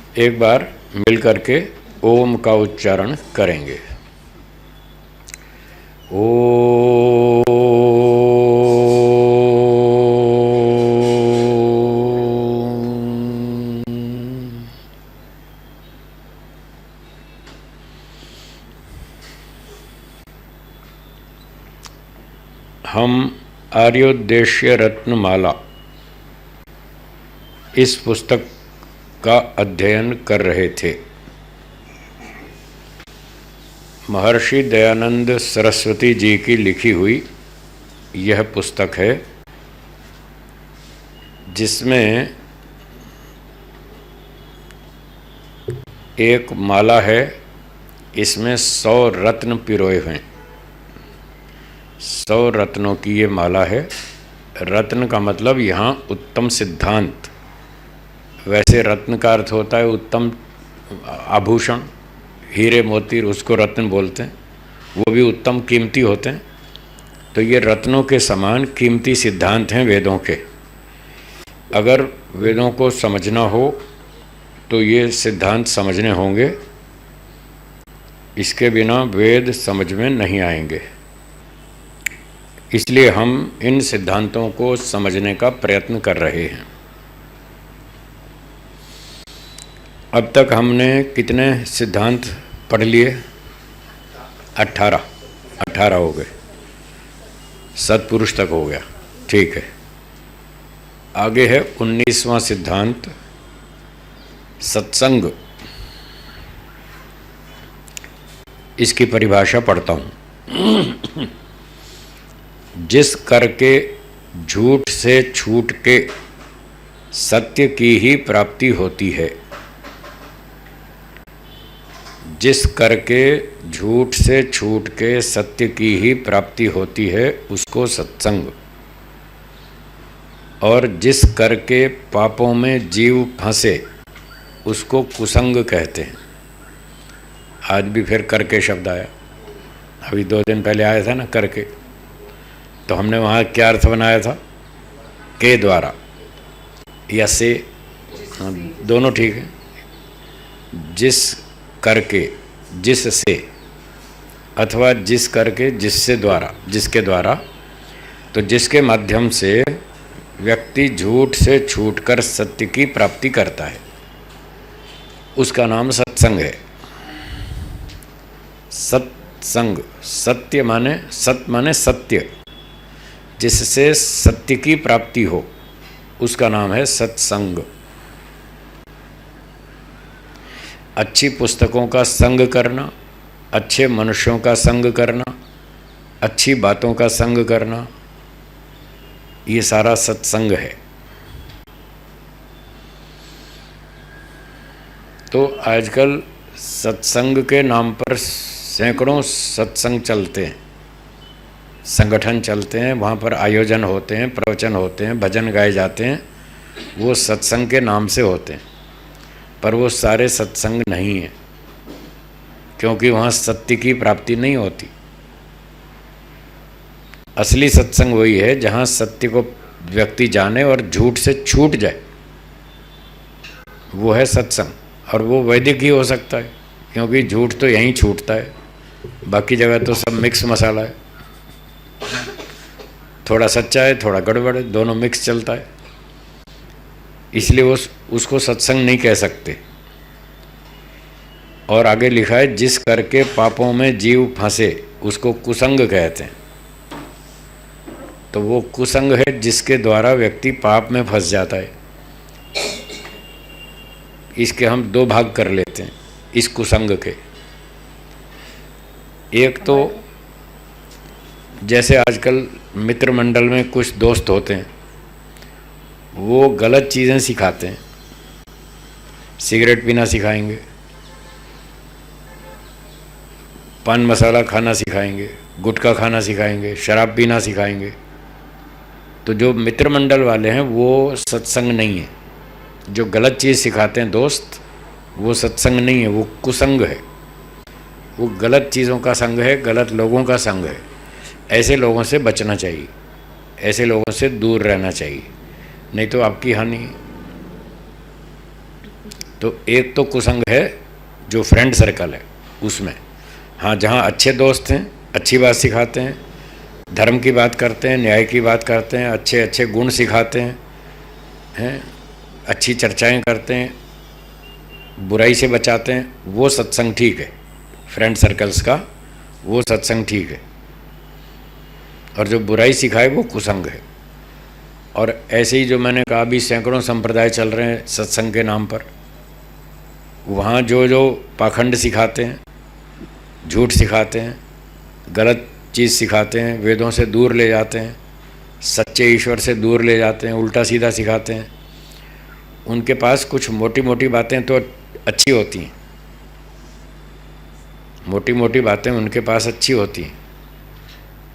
एक बार मिलकर के ओम का उच्चारण करेंगे। ओ हम आर्योद्देश्य रत्नमाला इस पुस्तक का अध्ययन कर रहे थे। महर्षि दयानंद सरस्वती जी की लिखी हुई यह पुस्तक है, जिसमें एक माला है। इसमें 100 रत्न पिरोए हुए हैं। 100 रत्नों की ये माला है। रत्न का मतलब यहाँ उत्तम सिद्धांत। वैसे रत्न का अर्थ होता है उत्तम आभूषण, हीरे मोती, उसको रत्न बोलते हैं। वो भी उत्तम कीमती होते हैं। तो ये रत्नों के समान कीमती सिद्धांत हैं वेदों के। अगर वेदों को समझना हो तो ये सिद्धांत समझने होंगे। इसके बिना वेद समझ में नहीं आएंगे। इसलिए हम इन सिद्धांतों को समझने का प्रयत्न कर रहे हैं। अब तक हमने कितने सिद्धांत पढ़ लिए? 18 हो गए। सत्पुरुष तक हो गया। ठीक है। आगे है 19वां सिद्धांत, सत्संग। इसकी परिभाषा पढ़ता हूँ। जिस करके झूठ से छूट के सत्य की ही प्राप्ति होती है। जिस करके झूठ से छूट के सत्य की ही प्राप्ति होती है उसको सत्संग। और जिस करके पापों में जीव फंसे उसको कुसंग कहते हैं। आज भी फिर करके शब्द आया। अभी 2 दिन पहले आया था ना करके। तो हमने वहाँ क्या अर्थ बनाया था? के द्वारा या से, दोनों ठीक है। जिस करके, जिस से, अथवा जिस करके जिससे द्वारा, जिसके द्वारा। तो जिसके माध्यम से व्यक्ति झूठ से छूटकर सत्य की प्राप्ति करता है उसका नाम सत्संग है। सत्संग, सत्य माने, सत माने सत्य, जिससे सत्य की प्राप्ति हो उसका नाम है सत्संग। अच्छी पुस्तकों का संग करना, अच्छे मनुष्यों का संग करना, अच्छी बातों का संग करना, ये सारा सत्संग है। तो आजकल सत्संग के नाम पर सैकड़ों सत्संग चलते हैं, संगठन चलते हैं, वहाँ पर आयोजन होते हैं, प्रवचन होते हैं, भजन गाए जाते हैं। वो सत्संग के नाम से होते हैं, पर वो सारे सत्संग नहीं है, क्योंकि वहाँ सत्य की प्राप्ति नहीं होती। असली सत्संग वही है जहाँ सत्य को व्यक्ति जाने और झूठ से छूट जाए, वो है सत्संग। और वो वैदिक ही हो सकता है, क्योंकि झूठ तो यहीं छूटता है, बाकी जगह तो सब मिक्स मसाला है। थोड़ा सच्चा है, थोड़ा गड़बड़ है, दोनों मिक्स चलता है। इसलिए उसको सत्संग नहीं कह सकते। और आगे लिखा है जिस करके पापों में जीव फंसे उसको कुसंग कहते हैं। तो वो कुसंग है जिसके द्वारा व्यक्ति पाप में फंस जाता है। इसके हम 2 भाग कर लेते हैं इस कुसंग के। एक तो जैसे आजकल मित्र मंडल में कुछ दोस्त होते हैं, वो गलत चीज़ें सिखाते हैं। सिगरेट पीना सिखाएंगे, पान मसाला खाना सिखाएंगे, गुटखा खाना सिखाएंगे, शराब पीना सिखाएंगे। तो जो मित्र मंडल वाले हैं वो सत्संग नहीं है। जो गलत चीज़ सिखाते हैं दोस्त, वो सत्संग नहीं है, वो कुसंग है। वो गलत चीज़ों का संग है, गलत लोगों का संग है। ऐसे लोगों से बचना चाहिए, ऐसे लोगों से दूर रहना चाहिए, नहीं तो आपकी हानि। तो एक तो कुसंग है जो फ्रेंड सर्कल है उसमें, हाँ, जहाँ अच्छे दोस्त हैं, अच्छी बात सिखाते हैं, धर्म की बात करते हैं, न्याय की बात करते हैं, अच्छे अच्छे गुण सिखाते हैं, अच्छी चर्चाएं करते हैं, बुराई से बचाते हैं, वो सत्संग ठीक है। फ्रेंड सर्कल्स का वो सत्संग ठीक है। और जो बुराई सिखाए वो कुसंग है। और ऐसे ही जो मैंने कहा अभी सैकड़ों संप्रदाय चल रहे हैं सत्संग के नाम पर, वहाँ जो जो पाखंड सिखाते हैं, झूठ सिखाते हैं, गलत चीज़ सिखाते हैं, वेदों से दूर ले जाते हैं, सच्चे ईश्वर से दूर ले जाते हैं, उल्टा सीधा सिखाते हैं, उनके पास कुछ मोटी मोटी बातें तो अच्छी होती हैं, मोटी मोटी बातें उनके पास अच्छी होती हैं।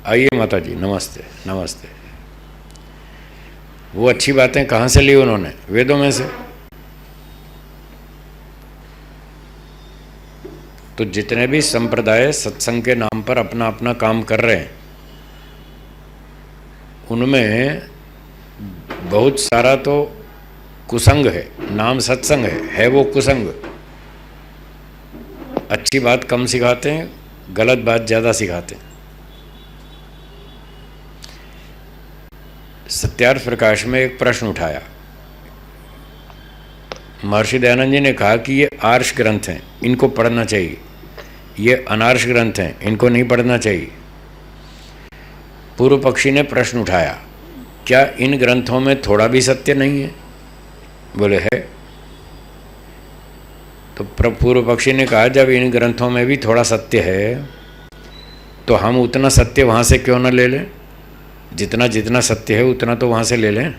आइए माता जी, नमस्ते नमस्ते। वो अच्छी बातें कहाँ से ली उन्होंने? वेदों में से। तो जितने भी संप्रदाय सत्संग के नाम पर अपना अपना काम कर रहे हैं, उनमें बहुत सारा तो कुसंग है। नाम सत्संग है वो कुसंग। अच्छी बात कम सिखाते हैं, गलत बात ज़्यादा सिखाते हैं। सत्यार्थ प्रकाश में एक प्रश्न उठाया, महर्षि दयानंद जी ने कहा कि ये आर्ष ग्रंथ हैं, इनको पढ़ना चाहिए, ये अनार्ष ग्रंथ हैं, इनको नहीं पढ़ना चाहिए। पूर्व पक्षी ने प्रश्न उठाया, क्या इन ग्रंथों में थोड़ा भी सत्य नहीं है? बोले है। तो पूर्व पक्षी ने कहा, जब इन ग्रंथों में भी थोड़ा सत्य है तो हम उतना सत्य वहाँ से क्यों न ले लें? जितना जितना सत्य है उतना तो वहाँ से ले लें।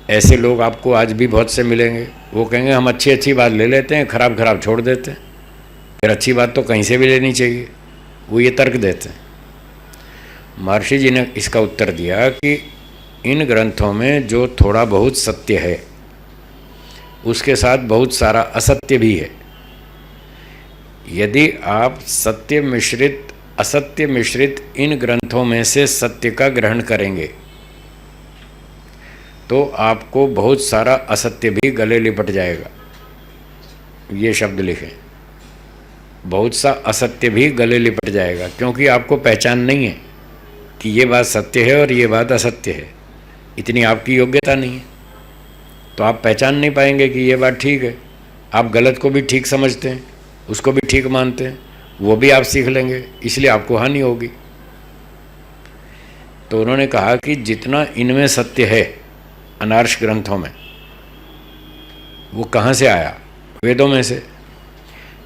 ऐसे लोग आपको आज भी बहुत से मिलेंगे, वो कहेंगे हम अच्छी अच्छी बात ले लेते हैं, खराब खराब छोड़ देते हैं, फिर अच्छी बात तो कहीं से भी लेनी चाहिए, वो ये तर्क देते हैं। महर्षि जी ने इसका उत्तर दिया कि इन ग्रंथों में जो थोड़ा बहुत सत्य है उसके साथ बहुत सारा असत्य भी है। यदि आप सत्य मिश्रित असत्य मिश्रित इन ग्रंथों में से सत्य का ग्रहण करेंगे तो आपको बहुत सारा असत्य भी गले लिपट जाएगा। ये शब्द लिखें, बहुत सा असत्य भी गले लिपट जाएगा, क्योंकि आपको पहचान नहीं है कि ये बात सत्य है और ये बात असत्य है। इतनी आपकी योग्यता नहीं है, तो आप पहचान नहीं पाएंगे कि ये बात ठीक है। आप गलत को भी ठीक समझते हैं, उसको भी ठीक मानते हैं, वो भी आप सीख लेंगे, इसलिए आपको हानि होगी। तो उन्होंने कहा कि जितना इनमें सत्य है अनार्ष ग्रंथों में, वो कहाँ से आया? वेदों में से।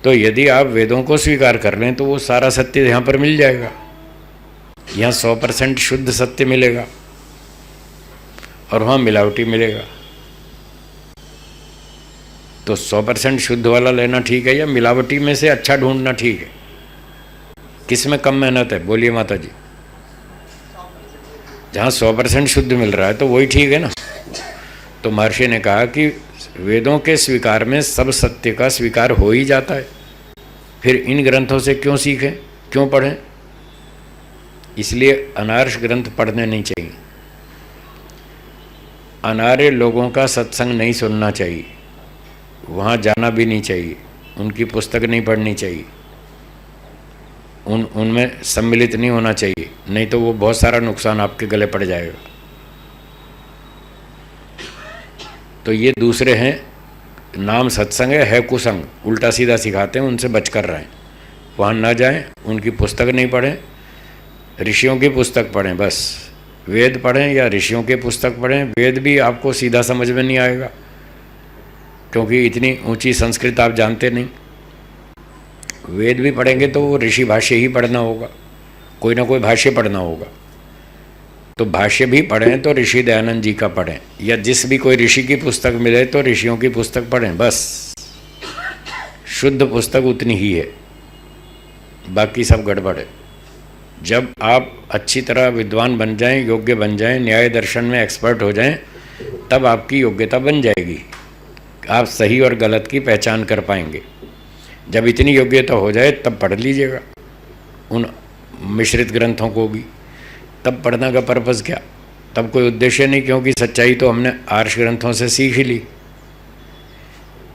तो यदि आप वेदों को स्वीकार कर लें तो वो सारा सत्य यहाँ पर मिल जाएगा। यहाँ 100% शुद्ध सत्य मिलेगा और वहाँ मिलावटी मिलेगा। तो 100% शुद्ध वाला लेना ठीक है या मिलावटी में से अच्छा ढूंढना ठीक है? किस में कम मेहनत है? बोलिए माता जी। जहाँ 100% शुद्ध मिल रहा है तो वही ठीक है ना। तो महर्षि ने कहा कि वेदों के स्वीकार में सब सत्य का स्वीकार हो ही जाता है, फिर इन ग्रंथों से क्यों सीखें, क्यों पढ़ें? इसलिए अनार्ष ग्रंथ पढ़ने नहीं चाहिए। अनार्य लोगों का सत्संग नहीं सुनना चाहिए, वहाँ जाना भी नहीं चाहिए, उनकी पुस्तक नहीं पढ़नी चाहिए, उनमें सम्मिलित नहीं होना चाहिए, नहीं तो वो बहुत सारा नुकसान आपके गले पड़ जाएगा। तो ये दूसरे हैं, नाम सत्संग है कुसंग, उल्टा सीधा सिखाते हैं, उनसे बच कर रहें, वहाँ ना जाएं, उनकी पुस्तक नहीं पढ़ें, ऋषियों की पुस्तक पढ़ें। बस वेद पढ़ें या ऋषियों की पुस्तक पढ़ें। वेद भी आपको सीधा समझ में नहीं आएगा, क्योंकि इतनी ऊंची संस्कृत आप जानते नहीं। वेद भी पढ़ेंगे तो वो ऋषि भाष्य ही पढ़ना होगा, कोई ना कोई भाष्य पढ़ना होगा। तो भाष्य भी पढ़ें तो ऋषि दयानंद जी का पढ़ें, या जिस भी कोई ऋषि की पुस्तक मिले तो ऋषियों की पुस्तक पढ़ें। बस शुद्ध पुस्तक उतनी ही है, बाकी सब गड़बड़ है। जब आप अच्छी तरह विद्वान बन जाएं, योग्य बन जाएं, न्याय दर्शन में एक्सपर्ट हो जाएं, तब आपकी योग्यता बन जाएगी, आप सही और गलत की पहचान कर पाएंगे। जब इतनी योग्यता हो जाए तब पढ़ लीजिएगा उन मिश्रित ग्रंथों को भी। तब पढ़ने का पर्पज़ क्या? तब कोई उद्देश्य नहीं, क्योंकि सच्चाई तो हमने आर्ष ग्रंथों से सीख ही ली।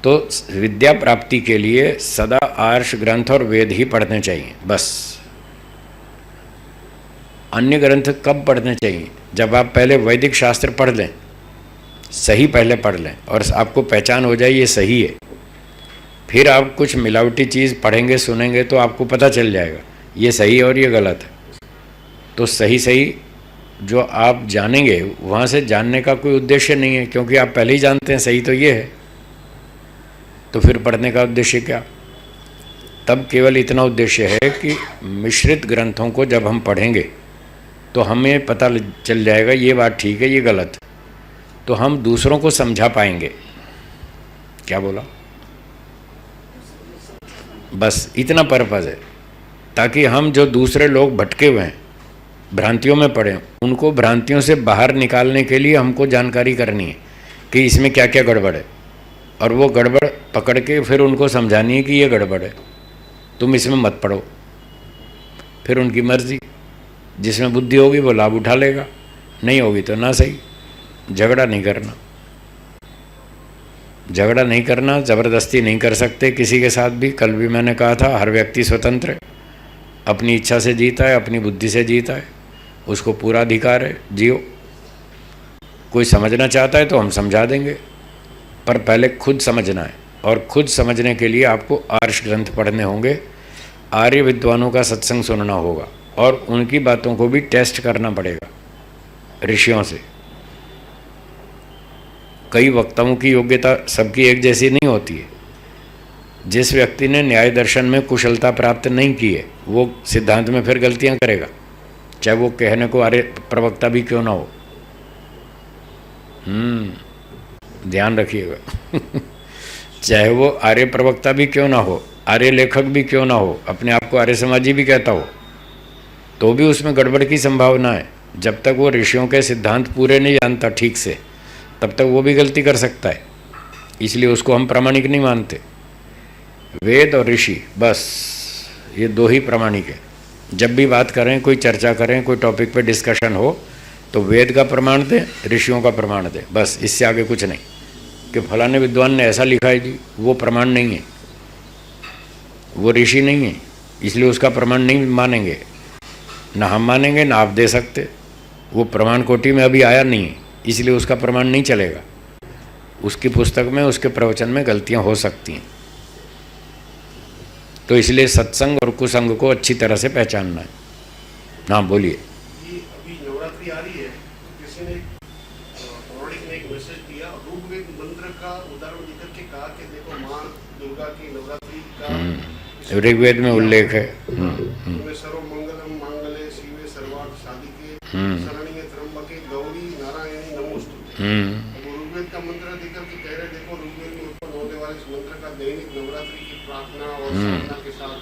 तो विद्या प्राप्ति के लिए सदा आर्ष ग्रंथ और वेद ही पढ़ने चाहिए बस। अन्य ग्रंथ कब पढ़ने चाहिए? जब आप पहले वैदिक शास्त्र पढ़ लें, सही पहले पढ़ लें और आपको पहचान हो जाए ये सही है, फिर आप कुछ मिलावटी चीज़ पढ़ेंगे सुनेंगे तो आपको पता चल जाएगा ये सही है और ये गलत है। तो सही सही जो आप जानेंगे, वहाँ से जानने का कोई उद्देश्य नहीं है, क्योंकि आप पहले ही जानते हैं सही तो ये है, तो फिर पढ़ने का उद्देश्य क्या? तब केवल इतना उद्देश्य है कि मिश्रित ग्रंथों को जब हम पढ़ेंगे तो हमें पता चल जाएगा ये बात ठीक है ये गलत है, तो हम दूसरों को समझा पाएंगे। क्या बोला? बस इतना पर्पज़ है, ताकि हम जो दूसरे लोग भटके हुए हैं, भ्रांतियों में पड़े, उनको भ्रांतियों से बाहर निकालने के लिए हमको जानकारी करनी है कि इसमें क्या क्या गड़बड़ है, और वो गड़बड़ पकड़ के फिर उनको समझानी है कि ये गड़बड़ है, तुम इसमें मत पड़ो। फिर उनकी मर्जी, जिसमें बुद्धि होगी वो लाभ उठा लेगा, नहीं होगी तो ना सही। झगड़ा नहीं करना, झगड़ा नहीं करना, ज़बरदस्ती नहीं कर सकते किसी के साथ भी। कल भी मैंने कहा था हर व्यक्ति स्वतंत्र है, अपनी इच्छा से जीता है, अपनी बुद्धि से जीता है, उसको पूरा अधिकार है, जियो। कोई समझना चाहता है तो हम समझा देंगे, पर पहले खुद समझना है, और खुद समझने के लिए आपको आर्ष ग्रंथ पढ़ने होंगे, आर्य विद्वानों का सत्संग सुनना होगा, और उनकी बातों को भी टेस्ट करना पड़ेगा ऋषियों से। कई वक्ताओं की योग्यता सबकी एक जैसी नहीं होती है। जिस व्यक्ति ने न्याय दर्शन में कुशलता प्राप्त नहीं की है वो सिद्धांत में फिर गलतियां करेगा, चाहे वो कहने को आर्य प्रवक्ता भी क्यों ना हो। ध्यान रखिएगा चाहे वो आर्य प्रवक्ता भी क्यों ना हो, आर्य लेखक भी क्यों ना हो, अपने आप को आर्य समाजी भी कहता हो, तो भी उसमें गड़बड़ की संभावना है। जब तक वो ऋषियों के सिद्धांत पूरे नहीं जानता ठीक से, तब तक वो भी गलती कर सकता है, इसलिए उसको हम प्रामाणिक नहीं मानते। वेद और ऋषि बस ये दो ही प्रामाणिक है। जब भी बात करें, कोई चर्चा करें, कोई टॉपिक पे डिस्कशन हो, तो वेद का प्रमाण दें, ऋषियों का प्रमाण दें, बस इससे आगे कुछ नहीं। कि फलाने विद्वान ने ऐसा लिखा है जी, वो प्रमाण नहीं है, वो ऋषि नहीं है, इसलिए उसका प्रमाण नहीं मानेंगे, ना हम मानेंगे ना आप दे सकते। वो प्रमाण कोटि में अभी आया नहीं है, इसलिए उसका प्रमाण नहीं चलेगा। उसकी पुस्तक में, उसके प्रवचन में गलतियां हो सकती हैं। तो इसलिए सत्संग और कुसंग को अच्छी तरह से पहचानना है। हाँ बोलिए। अभी नवरात्रि आ रही है, किसी ने पौराणिक ने एक मैसेज दिया, ऋग्वेद मंत्र का उदाहरण देकर के कहा कि देखो माँ दुर्गा की नवरात्रि का ऋग्वेद में उल्लेख है। सर्व मंगलम मांगल्ये शिवे सर्वार्थ साधिके शरण्ये त्र्यंबके गौरी नारायणी नमोस्तुते। ऋग्वेद का मंत्र देकर के कह रहे देखो ऋग्वेद में उत्पन्न होने वाले इस मंत्र का दैनिक नवरात्रि की प्रार्थना और साधना के साथ,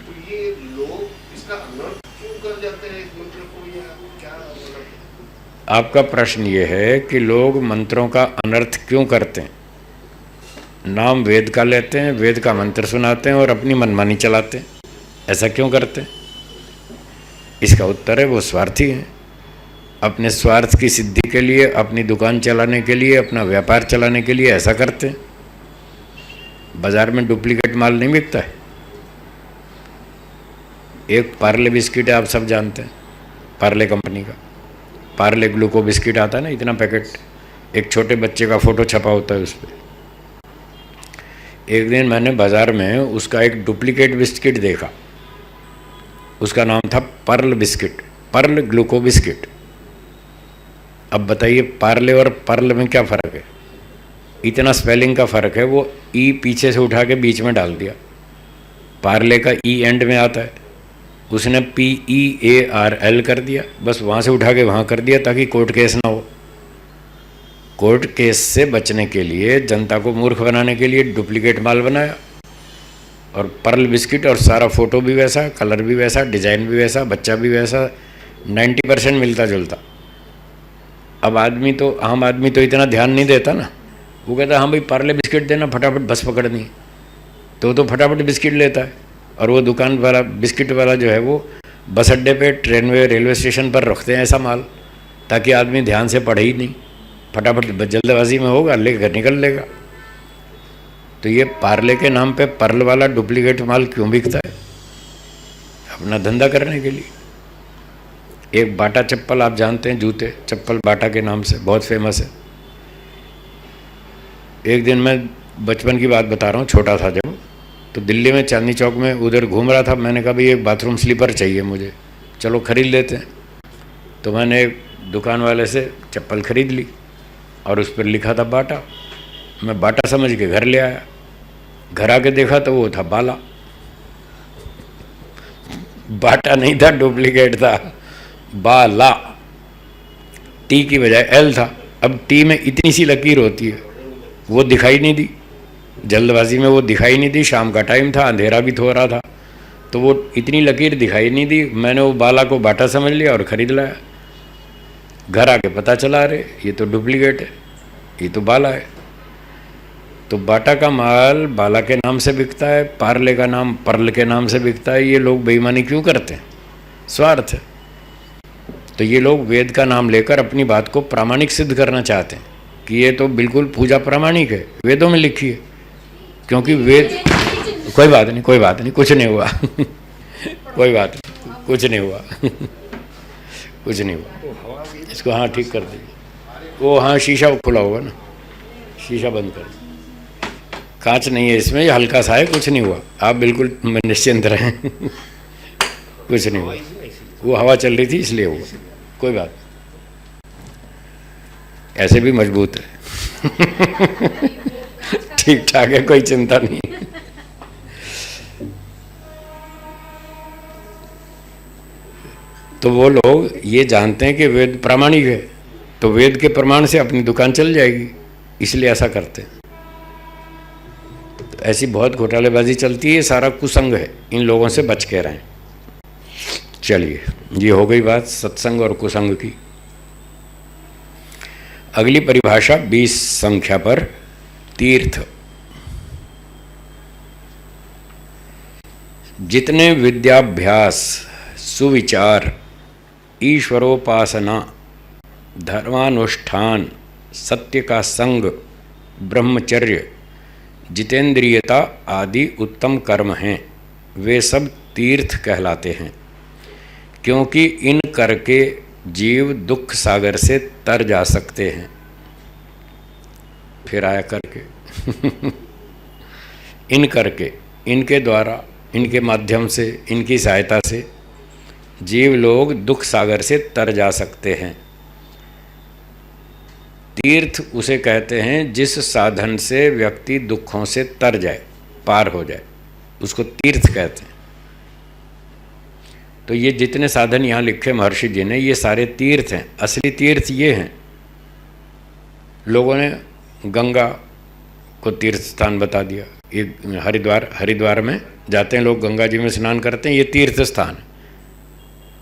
तो ये लोग इसका अनर्थ क्यों कर जाते हैं इस मंत्र को, या क्या मतलब? आपका प्रश्न ये है कि लोग मंत्रों का अनर्थ क्यों करते हैं? नाम वेद का लेते हैं, वेद का मंत्र सुनाते हैं और अपनी मनमानी चलाते हैं, ऐसा क्यों करते हैं? इसका उत्तर है वो स्वार्थी हैं। अपने स्वार्थ की सिद्धि के लिए, अपनी दुकान चलाने के लिए, अपना व्यापार चलाने के लिए ऐसा करते हैं। बाजार में डुप्लीकेट माल नहीं बिकता है। एक पार्ले बिस्किट है, आप सब जानते हैं, पार्ले कंपनी का पार्ले ग्लूको बिस्किट आता है ना, इतना पैकेट, एक छोटे बच्चे का फोटो छपा होता है उस पर। एक दिन मैंने बाजार में उसका एक डुप्लीकेट बिस्किट देखा, उसका नाम था पर्ल बिस्किट, पर्ल ग्लूको बिस्किट। अब बताइए पार्ले और पर्ल में क्या फ़र्क है? इतना स्पेलिंग का फ़र्क है, वो ई पीछे से उठा के बीच में डाल दिया। पार्ले का ई एंड में आता है, उसने PEARL कर दिया, बस वहाँ से उठा के वहाँ कर दिया ताकि कोर्ट केस ना हो। कोर्ट केस से बचने के लिए, जनता को मूर्ख बनाने के लिए डुप्लीकेट माल बनाया, और पर्ल बिस्किट, और सारा फ़ोटो भी वैसा, कलर भी वैसा, डिज़ाइन भी वैसा, बच्चा भी वैसा, 90% मिलता जुलता। अब आदमी तो, आम आदमी तो इतना ध्यान नहीं देता ना, वो कहता हाँ भाई पार्ले बिस्किट देना, फटाफट बस पकड़नी है, तो फटाफट बिस्किट लेता है। और वो दुकान वाला, बिस्किट वाला जो है, वो बस अड्डे पे, ट्रेन वे, रेलवे स्टेशन पर रखते हैं ऐसा माल, ताकि आदमी ध्यान से पढ़े ही नहीं, फटाफट जल्दबाजी में होगा, लेकर निकल लेगा। तो ये पार्ले के नाम पे पर्ल वाला डुप्लीकेट माल क्यों बिकता है? अपना धंधा करने के लिए। एक बाटा चप्पल आप जानते हैं, जूते चप्पल बाटा के नाम से बहुत फेमस है। एक दिन मैं बचपन की बात बता रहा हूँ, छोटा था जब, तो दिल्ली में चांदनी चौक में उधर घूम रहा था। मैंने कहा भाई एक बाथरूम स्लीपर चाहिए मुझे, चलो खरीद लेते हैं। तो मैंने एक दुकान वाले से चप्पल खरीद ली और उस पर लिखा था बाटा। मैं बाटा समझ के घर ले आया। घर आके देखा तो वो था बाला, बाटा नहीं था, डुप्लीकेट था, बाला। टी की बजाय एल था। अब टी में इतनी सी लकीर होती है, वो दिखाई नहीं दी, जल्दबाजी में वो दिखाई नहीं दी। शाम का टाइम था, अंधेरा भी हो रहा था, तो वो इतनी लकीर दिखाई नहीं दी। मैंने वो बाला को बाटा समझ लिया और ख़रीद लाया। घर आके पता चला, अरे ये तो डुप्लीकेट है, ये तो बाला है। तो बाटा का माल बाला के नाम से बिकता है, पार्ले का नाम पर्ल के नाम से बिकता है। ये लोग बेईमानी क्यों करते हैं? स्वार्थ है। तो ये लोग वेद का नाम लेकर अपनी बात को प्रामाणिक सिद्ध करना चाहते हैं कि ये तो बिल्कुल पूजा प्रामाणिक है, वेदों में लिखी है। क्योंकि वेद, कोई बात नहीं, कोई बात नहीं, कुछ नहीं हुआ कोई बात नहीं, कुछ नहीं हुआ कुछ नहीं हुआ। इसको हाँ ठीक कर दीजिए। वो हाँ शीशा खुला होगा ना, शीशा बंद कर दीजिए। कांच नहीं है इसमें, ये हल्का सा है, कुछ नहीं हुआ। आप बिल्कुल निश्चिंत रहें कुछ नहीं हुआ। वो हवा चल रही थी इसलिए हुआ, कोई बात। ऐसे भी मजबूत है ठीक ठाक है, कोई चिंता नहीं। तो वो लोग ये जानते हैं कि वेद प्रामाणिक है, तो वेद के प्रमाण से अपनी दुकान चल जाएगी, इसलिए ऐसा करते हैं। तो ऐसी बहुत घोटालेबाजी चलती है, ये सारा कुसंग है, इन लोगों से बच के रहें। चलिए, ये हो गई बात सत्संग और कुसंग की। अगली परिभाषा 20 संख्या पर, तीर्थ। जितने विद्याभ्यास, सुविचार, ईश्वरोपासना, धर्मानुष्ठान, सत्य का संग, ब्रह्मचर्य, जितेंद्रियता आदि उत्तम कर्म हैं, वे सब तीर्थ कहलाते हैं। क्योंकि इन करके जीव दुख सागर से तर जा सकते हैं। फिर आया करके इन करके, इनके द्वारा, इनके माध्यम से, इनकी सहायता से जीव लोग दुख सागर से तर जा सकते हैं। तीर्थ उसे कहते हैं जिस साधन से व्यक्ति दुखों से तर जाए, पार हो जाए, उसको तीर्थ कहते हैं। तो ये जितने साधन यहाँ लिखे महर्षि जी ने, ये सारे तीर्थ हैं। असली तीर्थ ये हैं। लोगों ने गंगा को तीर्थ स्थान बता दिया। ये हरिद्वार में जाते हैं लोग, गंगा जी में स्नान करते हैं, ये तीर्थ स्थान है।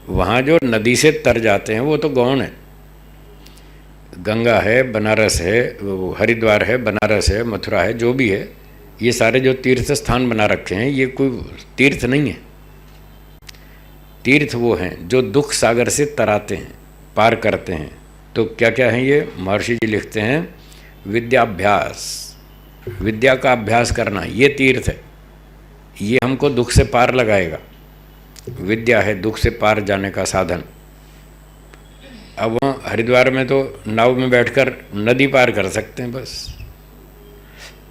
वहाँ जो नदी से तर जाते हैं वो तो गौण है। गंगा है, बनारस है, हरिद्वार है, बनारस है, मथुरा है, जो भी है, ये सारे जो तीर्थ स्थान बना रखे हैं, ये कोई तीर्थ नहीं है। तीर्थ वो हैं जो दुख सागर से तराते हैं, पार करते हैं। तो क्या क्या है ये? महर्षि जी लिखते हैं, विद्याभ्यास, विद्या का अभ्यास करना, ये तीर्थ है। ये हमको दुख से पार लगाएगा। विद्या है दुख से पार जाने का साधन। अब वहाँ हरिद्वार में तो नाव में बैठकर नदी पार कर सकते हैं बस।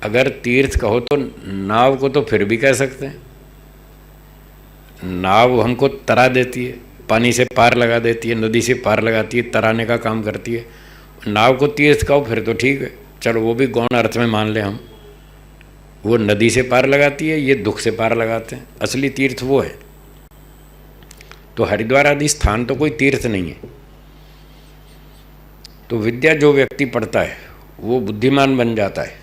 अगर तीर्थ कहो तो नाव को तो फिर भी कह सकते हैं। नाव हमको तरा देती है, पानी से पार लगा देती है, नदी से पार लगाती है, तराने का काम करती है। नाव को तीर्थ कहो फिर तो ठीक है, चलो वो भी गौण अर्थ में मान लें हम। वो नदी से पार लगाती है, ये दुख से पार लगाते हैं। असली तीर्थ वो है। तो हरिद्वार आदि स्थान तो कोई तीर्थ नहीं है। तो विद्या जो व्यक्ति पढ़ता है वो बुद्धिमान बन जाता है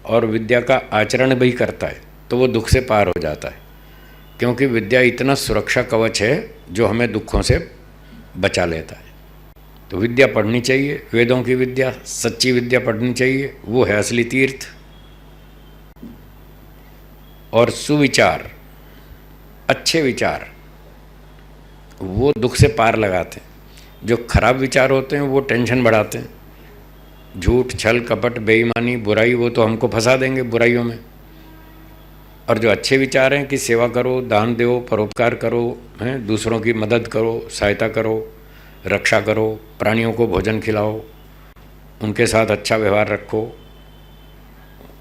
और विद्या का आचरण भी करता है, तो वो दुख से पार हो जाता है। क्योंकि विद्या इतना सुरक्षा कवच है जो हमें दुखों से बचा लेता है। तो विद्या पढ़नी चाहिए, वेदों की विद्या, सच्ची विद्या पढ़नी चाहिए, वो है असली तीर्थ। और सुविचार, अच्छे विचार, वो दुख से पार लगाते हैं। जो खराब विचार होते हैं वो टेंशन बढ़ाते हैं। झूठ, छल, कपट, बेईमानी, बुराई, वो तो हमको फंसा देंगे बुराइयों में। और जो अच्छे विचार हैं कि सेवा करो, दान दो, परोपकार करो, हैं, दूसरों की मदद करो, सहायता करो, रक्षा करो, प्राणियों को भोजन खिलाओ, उनके साथ अच्छा व्यवहार रखो,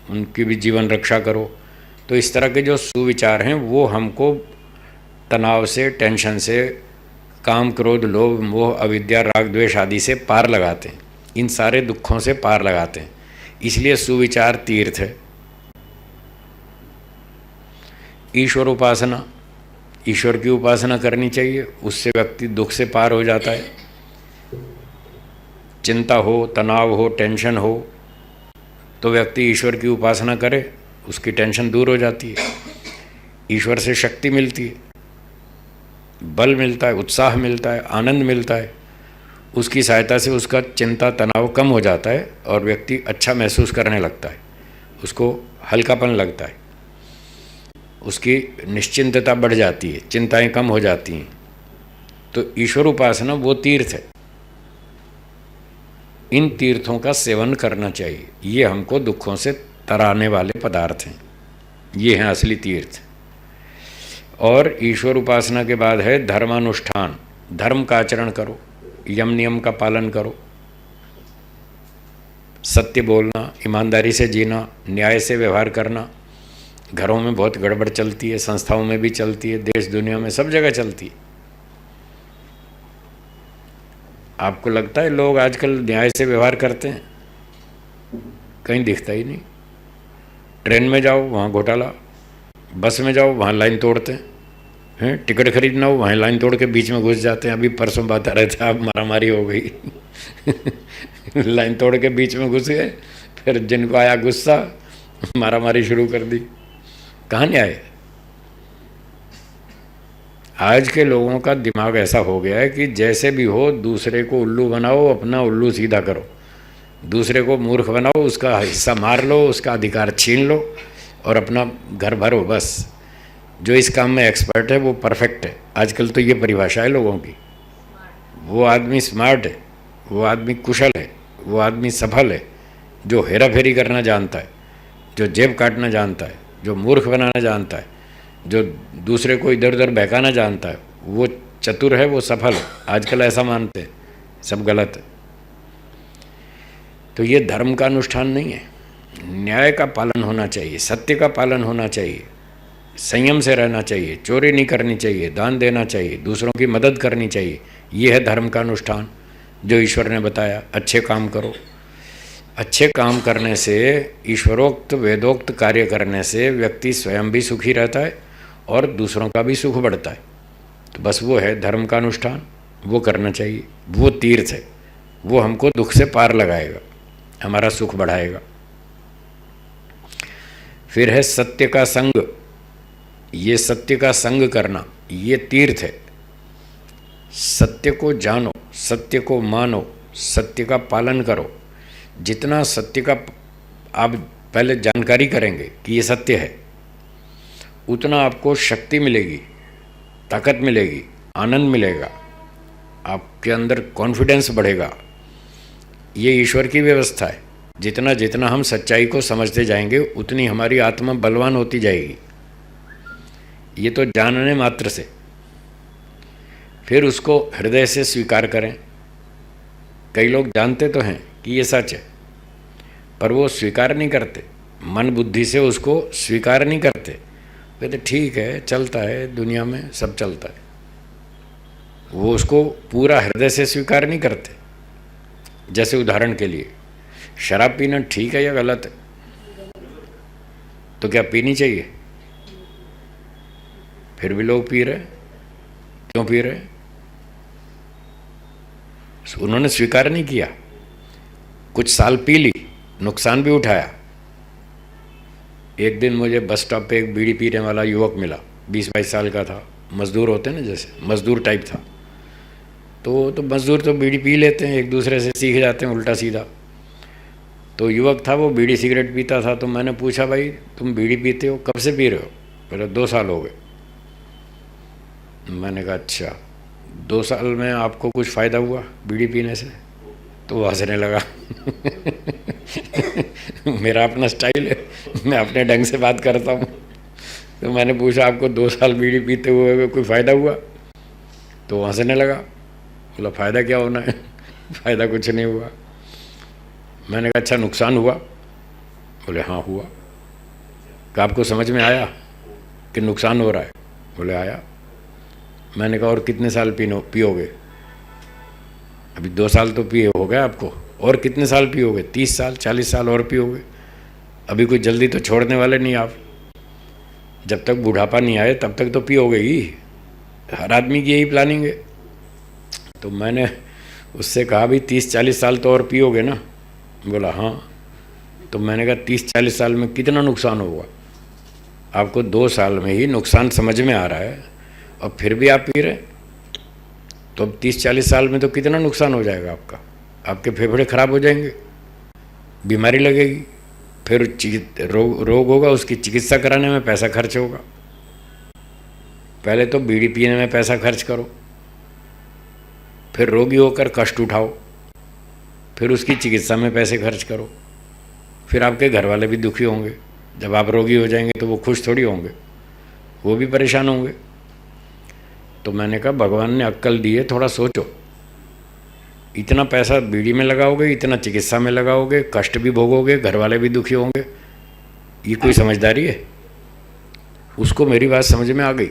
उनकी भी जीवन रक्षा करो, तो इस तरह के जो सुविचार हैं वो हमको तनाव से, टेंशन से, काम, क्रोध, लोभ, मोह, अविद्या, राग, द्वेष आदि से पार लगाते हैं, इन सारे दुखों से पार लगाते हैं। इसलिए सुविचार तीर्थ है। ईश्वर उपासना, ईश्वर की उपासना करनी चाहिए, उससे व्यक्ति दुख से पार हो जाता है। चिंता हो, तनाव हो, टेंशन हो, तो व्यक्ति ईश्वर की उपासना करे, उसकी टेंशन दूर हो जाती है, ईश्वर से शक्ति मिलती है, बल मिलता है, उत्साह मिलता है, आनंद मिलता है। उसकी सहायता से उसका चिंता तनाव कम हो जाता है और व्यक्ति अच्छा महसूस करने लगता है, उसको हल्कापन लगता है, उसकी निश्चिंतता बढ़ जाती है, चिंताएं कम हो जाती हैं। तो ईश्वर उपासना वो तीर्थ है, इन तीर्थों का सेवन करना चाहिए। ये हमको दुखों से तराने वाले पदार्थ हैं, ये हैं असली तीर्थ। और ईश्वर उपासना के बाद है धर्मानुष्ठान। धर्म का आचरण करो, यम नियम का पालन करो, सत्य बोलना, ईमानदारी से जीना, न्याय से व्यवहार करना। घरों में बहुत गड़बड़ चलती है, संस्थाओं में भी चलती है, देश दुनिया में सब जगह चलती है। आपको लगता है लोग आजकल न्याय से व्यवहार करते हैं? कहीं दिखता ही नहीं। ट्रेन में जाओ वहाँ घोटाला, बस में जाओ वहाँ लाइन तोड़ते हैं, टिकट खरीदना हो वहाँ लाइन तोड़ के बीच में घुस जाते हैं। अभी परसों बात आ रहे थे, अब मारामारी हो गई लाइन तोड़ के बीच में घुस गए, फिर जिनको आया गुस्सा मारामारी शुरू कर दी। कहाँ न्याय? आज के लोगों का दिमाग ऐसा हो गया है कि जैसे भी हो दूसरे को उल्लू बनाओ, अपना उल्लू सीधा करो, दूसरे को मूर्ख बनाओ, उसका हिस्सा मार लो, उसका अधिकार छीन लो और अपना घर भरो। बस जो इस काम में एक्सपर्ट है वो परफेक्ट है। आजकल तो ये परिभाषा है लोगों की। वो आदमी स्मार्ट है, वो आदमी कुशल है, वो आदमी सफल है जो हेरा फेरी करना जानता है, जो जेब काटना जानता है, जो मूर्ख बनाना जानता है, जो दूसरे को इधर उधर बहकाना जानता है, वो चतुर है, वो सफल है। आजकल ऐसा मानते हैं, सब गलत है। तो ये धर्म का अनुष्ठान नहीं है। न्याय का पालन होना चाहिए, सत्य का पालन होना चाहिए, संयम से रहना चाहिए, चोरी नहीं करनी चाहिए, दान देना चाहिए, दूसरों की मदद करनी चाहिए। ये है धर्म का अनुष्ठान जो ईश्वर ने बताया। अच्छे काम करो। अच्छे काम करने से, ईश्वरोक्त वेदोक्त कार्य करने से व्यक्ति स्वयं भी सुखी रहता है और दूसरों का भी सुख बढ़ता है। तो बस वो है धर्म का अनुष्ठान, वो करना चाहिए। वो तीर्थ है, वो हमको दुख से पार लगाएगा, हमारा सुख बढ़ाएगा। फिर है सत्य का संग। ये सत्य का संग करना, ये तीर्थ है। सत्य को जानो, सत्य को मानो, सत्य का पालन करो। जितना सत्य का आप पहले जानकारी करेंगे कि ये सत्य है, उतना आपको शक्ति मिलेगी, ताकत मिलेगी, आनंद मिलेगा, आपके अंदर कॉन्फिडेंस बढ़ेगा। ये ईश्वर की व्यवस्था है। जितना जितना हम सच्चाई को समझते जाएंगे उतनी हमारी आत्मा बलवान होती जाएगी। ये तो जानने मात्र से। फिर उसको हृदय से स्वीकार करें। कई लोग जानते तो हैं कि ये सच है, पर वो स्वीकार नहीं करते, मन बुद्धि से उसको स्वीकार नहीं करते। कहते ठीक है, चलता है, दुनिया में सब चलता है। वो उसको पूरा हृदय से स्वीकार नहीं करते। जैसे उदाहरण के लिए, शराब पीना ठीक है या गलत है? तो क्या पीनी चाहिए? फिर भी लोग पी रहे। क्यों पी रहे? उन्होंने स्वीकार नहीं किया, कुछ साल पी ली, नुकसान भी उठाया। एक दिन मुझे बस स्टॉप पे एक बीड़ी पीने वाला युवक मिला, 20-22 साल का था। मजदूर होते हैं ना, जैसे मजदूर टाइप था। तो मजदूर तो बीड़ी पी लेते हैं, एक दूसरे से सीख जाते हैं उल्टा सीधा। तो युवक था, वो बीड़ी सिगरेट पीता था। तो मैंने पूछा, भाई तुम बीड़ी पीते हो, कब से पी रहे हो? बोले 2 साल हो गए। मैंने कहा अच्छा, 2 साल में आपको कुछ फ़ायदा हुआ बीड़ी पीने से? तो वो हंसने लगा। मेरा अपना स्टाइल है, मैं अपने ढंग से बात करता हूँ। तो मैंने पूछा आपको 2 साल बीड़ी पीते हुए कोई फ़ायदा हुआ? तो वो हंसने लगा, बोला फ़ायदा क्या होना है, फ़ायदा कुछ नहीं हुआ। मैंने कहा अच्छा नुकसान हुआ? बोले हाँ हुआ। कि आपको समझ में आया कि नुकसान हो रहा है? बोले आया। मैंने कहा और कितने साल पियोगे? अभी 2 साल तो पिए हो गए आपको, और कितने साल पियोगे? 30 साल 40 साल और पियोगे? अभी कोई जल्दी तो छोड़ने वाले नहीं आप, जब तक बुढ़ापा नहीं आए तब तक तो पियोगे ही। हर आदमी की यही प्लानिंग है। तो मैंने उससे कहा भी 30-40 साल तो और पियोगे ना? बोला हाँ। तो मैंने कहा 30-40 साल में कितना नुकसान होगा? आपको 2 साल में ही नुकसान समझ में आ रहा है और फिर भी आप पी रहे, तो अब 30-40 साल में तो कितना नुकसान हो जाएगा आपका? आपके फेफड़े खराब हो जाएंगे, बीमारी लगेगी, फिर रोग होगा, उसकी चिकित्सा कराने में पैसा खर्च होगा। पहले तो बीड़ी पीने में पैसा खर्च करो, फिर रोगी होकर कष्ट उठाओ, फिर उसकी चिकित्सा में पैसे खर्च करो, फिर आपके घर वाले भी दुखी होंगे। जब आप रोगी हो जाएंगे तो वो खुश थोड़ी होंगे, वो भी परेशान होंगे। तो मैंने कहा भगवान ने अक्ल दी है, थोड़ा सोचो। इतना पैसा बीड़ी में लगाओगे, इतना चिकित्सा में लगाओगे, कष्ट भी भोगोगे, घर वाले भी दुखी होंगे, ये कोई समझदारी है? उसको मेरी बात समझ में आ गई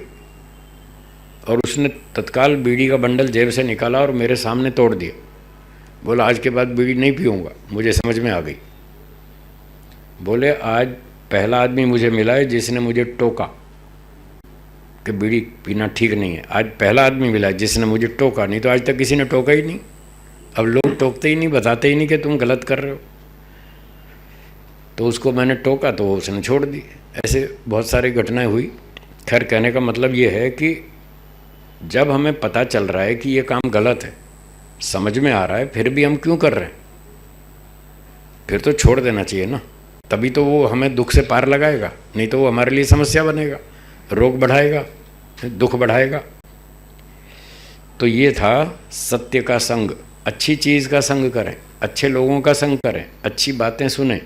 और उसने तत्काल बीड़ी का बंडल जेब से निकाला और मेरे सामने तोड़ दिया। बोला आज के बाद बीड़ी नहीं पीऊँगा, मुझे समझ में आ गई। बोले आज पहला आदमी मुझे मिला है जिसने मुझे टोका कि बीड़ी पीना ठीक नहीं है। आज पहला आदमी मिला है जिसने मुझे टोका, नहीं तो आज तक किसी ने टोका ही नहीं। अब लोग टोकते ही नहीं, बताते ही नहीं कि तुम गलत कर रहे हो। तो उसको मैंने टोका तो उसने छोड़ दी। ऐसे बहुत सारी घटनाएं हुई। खैर कहने का मतलब ये है कि जब हमें पता चल रहा है कि ये काम गलत है, समझ में आ रहा है, फिर भी हम क्यों कर रहे हैं? फिर तो छोड़ देना चाहिए ना, तभी तो वो हमें दुख से पार लगाएगा, नहीं तो वो हमारे लिए समस्या बनेगा, रोग बढ़ाएगा, दुख बढ़ाएगा। तो ये था सत्य का संग। अच्छी चीज़ का संग करें, अच्छे लोगों का संग करें, अच्छी बातें सुनें,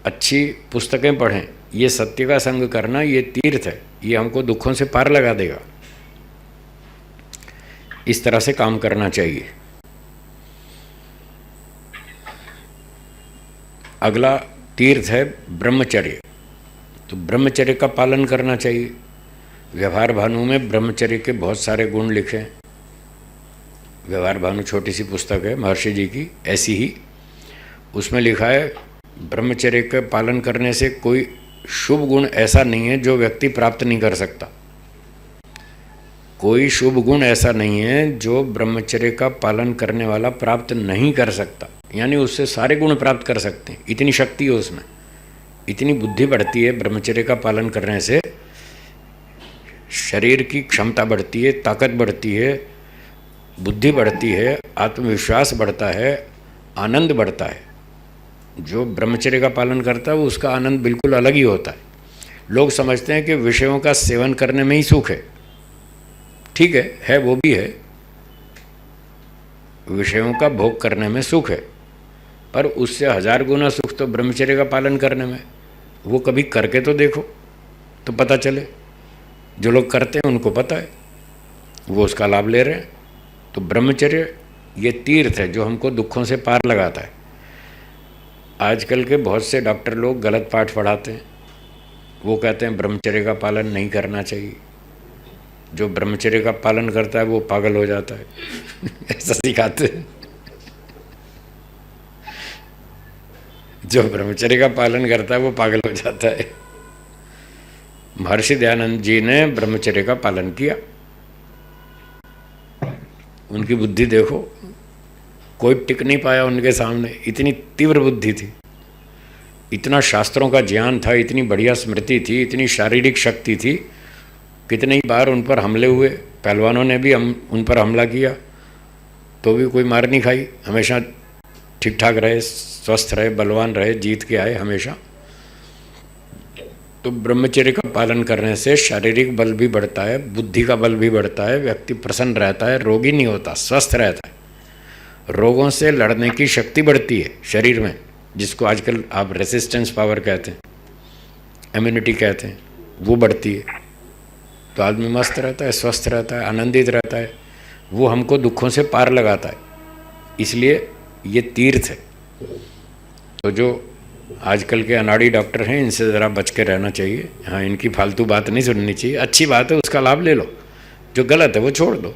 अच्छी पुस्तकें पढ़ें। ये सत्य का संग करना ये तीर्थ है, ये हमको दुखों से पार लगा देगा। इस तरह से काम करना चाहिए। अगला तीर्थ है ब्रह्मचर्य। तो ब्रह्मचर्य का पालन करना चाहिए। व्यवहार भानु में ब्रह्मचर्य के बहुत सारे गुण लिखे हैं। व्यवहार भानु छोटी सी पुस्तक है महर्षि जी की, ऐसी ही उसमें लिखा है ब्रह्मचर्य के पालन करने से कोई शुभ गुण ऐसा नहीं है जो व्यक्ति प्राप्त नहीं कर सकता। कोई शुभ गुण ऐसा नहीं है जो ब्रह्मचर्य का पालन करने वाला प्राप्त नहीं कर सकता। यानी उससे सारे गुण प्राप्त कर सकते हैं, इतनी शक्ति है उसमें, इतनी बुद्धि बढ़ती है ब्रह्मचर्य का पालन करने से। शरीर की क्षमता बढ़ती है, ताकत बढ़ती है, बुद्धि बढ़ती है, आत्मविश्वास बढ़ता है, आनंद बढ़ता है। जो ब्रह्मचर्य का पालन करता है वो उसका आनंद बिल्कुल अलग ही होता है। लोग समझते हैं कि विषयों का सेवन करने में ही सुख है। ठीक है वो भी है, विषयों का भोग करने में सुख है, पर उससे 1000 गुना सुख तो ब्रह्मचर्य का पालन करने में। वो कभी करके तो देखो तो पता चले। जो लोग करते हैं उनको पता है, वो उसका लाभ ले रहे हैं। तो ब्रह्मचर्य ये तीर्थ है जो हमको दुखों से पार लगाता है। आजकल के बहुत से डॉक्टर लोग गलत पाठ पढ़ाते हैं। वो कहते हैं ब्रह्मचर्य का पालन नहीं करना चाहिए। जो ब्रह्मचर्य का पालन करता है वो पागल हो जाता है ऐसा सिखाते हैं। जो ब्रह्मचर्य का पालन करता है वो पागल हो जाता है। महर्षि दयानंद जी ने ब्रह्मचर्य का पालन किया। उनकी बुद्धि देखो, कोई टिक नहीं पाया उनके सामने, इतनी तीव्र बुद्धि थी, इतना शास्त्रों का ज्ञान था, इतनी बढ़िया स्मृति थी, इतनी शारीरिक शक्ति थी। कितने ही बार उन पर हमले हुए, पहलवानों ने भी उन पर हमला किया तो भी कोई मार नहीं खाई। हमेशा ठीक ठाक रहे, स्वस्थ रहे, बलवान रहे, जीत के आए हमेशा। तो ब्रह्मचर्य का पालन करने से शारीरिक बल भी बढ़ता है, बुद्धि का बल भी बढ़ता है, व्यक्ति प्रसन्न रहता है, रोगी नहीं होता, स्वस्थ रहता है। रोगों से लड़ने की शक्ति बढ़ती है शरीर में, जिसको आजकल आप रेसिस्टेंस पावर कहते हैं, इम्यूनिटी कहते हैं, वो बढ़ती है। तो आदमी मस्त रहता है, स्वस्थ रहता है, आनंदित रहता है। वो हमको दुखों से पार लगाता है, इसलिए ये तीर्थ है। तो जो आजकल के अनाड़ी डॉक्टर हैं, इनसे ज़रा बच के रहना चाहिए। हाँ, इनकी फालतू बात नहीं सुननी चाहिए। अच्छी बात है उसका लाभ ले लो, जो गलत है वो छोड़ दो।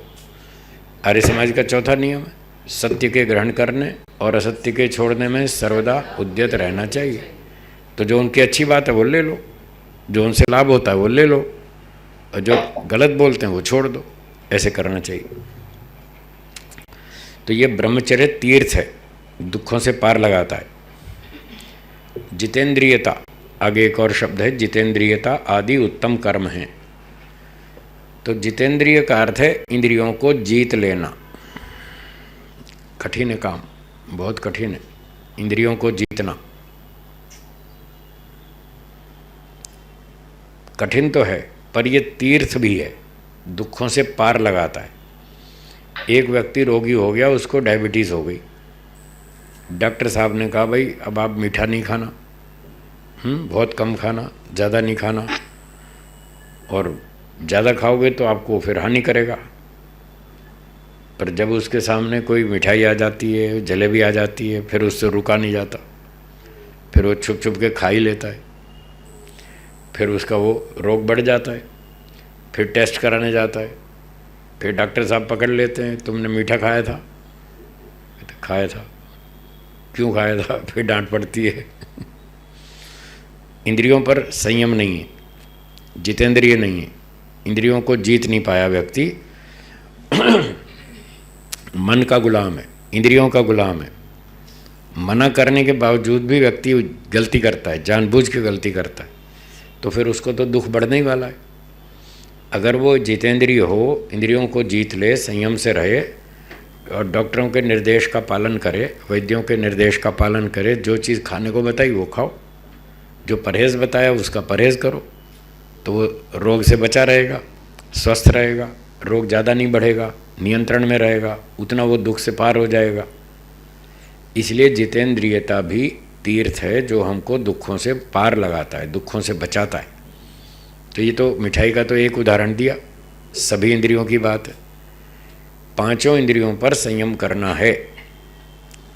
आर्य समाज का चौथा नियम है सत्य के ग्रहण करने और असत्य के छोड़ने में सर्वदा उद्यत रहना चाहिए। तो जो उनकी अच्छी बात है वो ले लो, जो उनसे लाभ होता है वो ले लो, और जो गलत बोलते हैं वो छोड़ दो। ऐसे करना चाहिए। तो ये ब्रह्मचर्य तीर्थ है, दुखों से पार लगाता है। जितेंद्रियता, आगे एक और शब्द है जितेंद्रियता, आदि उत्तम कर्म है। तो जितेंद्रिय का अर्थ है इंद्रियों को जीत लेना। कठिन है काम, बहुत कठिन है इंद्रियों को जीतना। कठिन तो है, पर ये तीर्थ भी है, दुखों से पार लगाता है। एक व्यक्ति रोगी हो गया, उसको डायबिटीज़ हो गई। डॉक्टर साहब ने कहा भाई अब आप मीठा नहीं खाना, बहुत कम खाना, ज़्यादा नहीं खाना, और ज़्यादा खाओगे तो आपको फिर हानि करेगा। पर जब उसके सामने कोई मिठाई आ जाती है, जलेबी आ जाती है, फिर उससे रुका नहीं जाता, फिर वो छुप छुप के खा ही लेता है। फिर उसका वो रोग बढ़ जाता है, फिर टेस्ट कराने जाता है, फिर डॉक्टर साहब पकड़ लेते हैं, तुमने मीठा खाया था। तो खाया था, क्यों खाया था, फिर डांट पड़ती है। इंद्रियों पर संयम नहीं है, जितेंद्रिय नहीं है, इंद्रियों को जीत नहीं पाया व्यक्ति, मन का गुलाम है, इंद्रियों का गुलाम है। मना करने के बावजूद भी व्यक्ति गलती करता है, जानबूझ के गलती करता है, तो फिर उसको तो दुख बढ़ने ही वाला है। अगर वो जितेंद्रिय हो, इंद्रियों को जीत ले, संयम से रहे और डॉक्टरों के निर्देश का पालन करे, वैद्यों के निर्देश का पालन करे, जो चीज़ खाने को बताई वो खाओ, जो परहेज़ बताया उसका परहेज़ करो, तो वो रोग से बचा रहेगा, स्वस्थ रहेगा, रोग ज़्यादा नहीं बढ़ेगा, नियंत्रण में रहेगा, उतना वो दुख से पार हो जाएगा। इसलिए जितेंद्रियता भी तीर्थ है, जो हमको दुखों से पार लगाता है, दुखों से बचाता है। तो ये तो मिठाई का तो एक उदाहरण दिया, सभी इंद्रियों की बात है। पांचों इंद्रियों पर संयम करना है,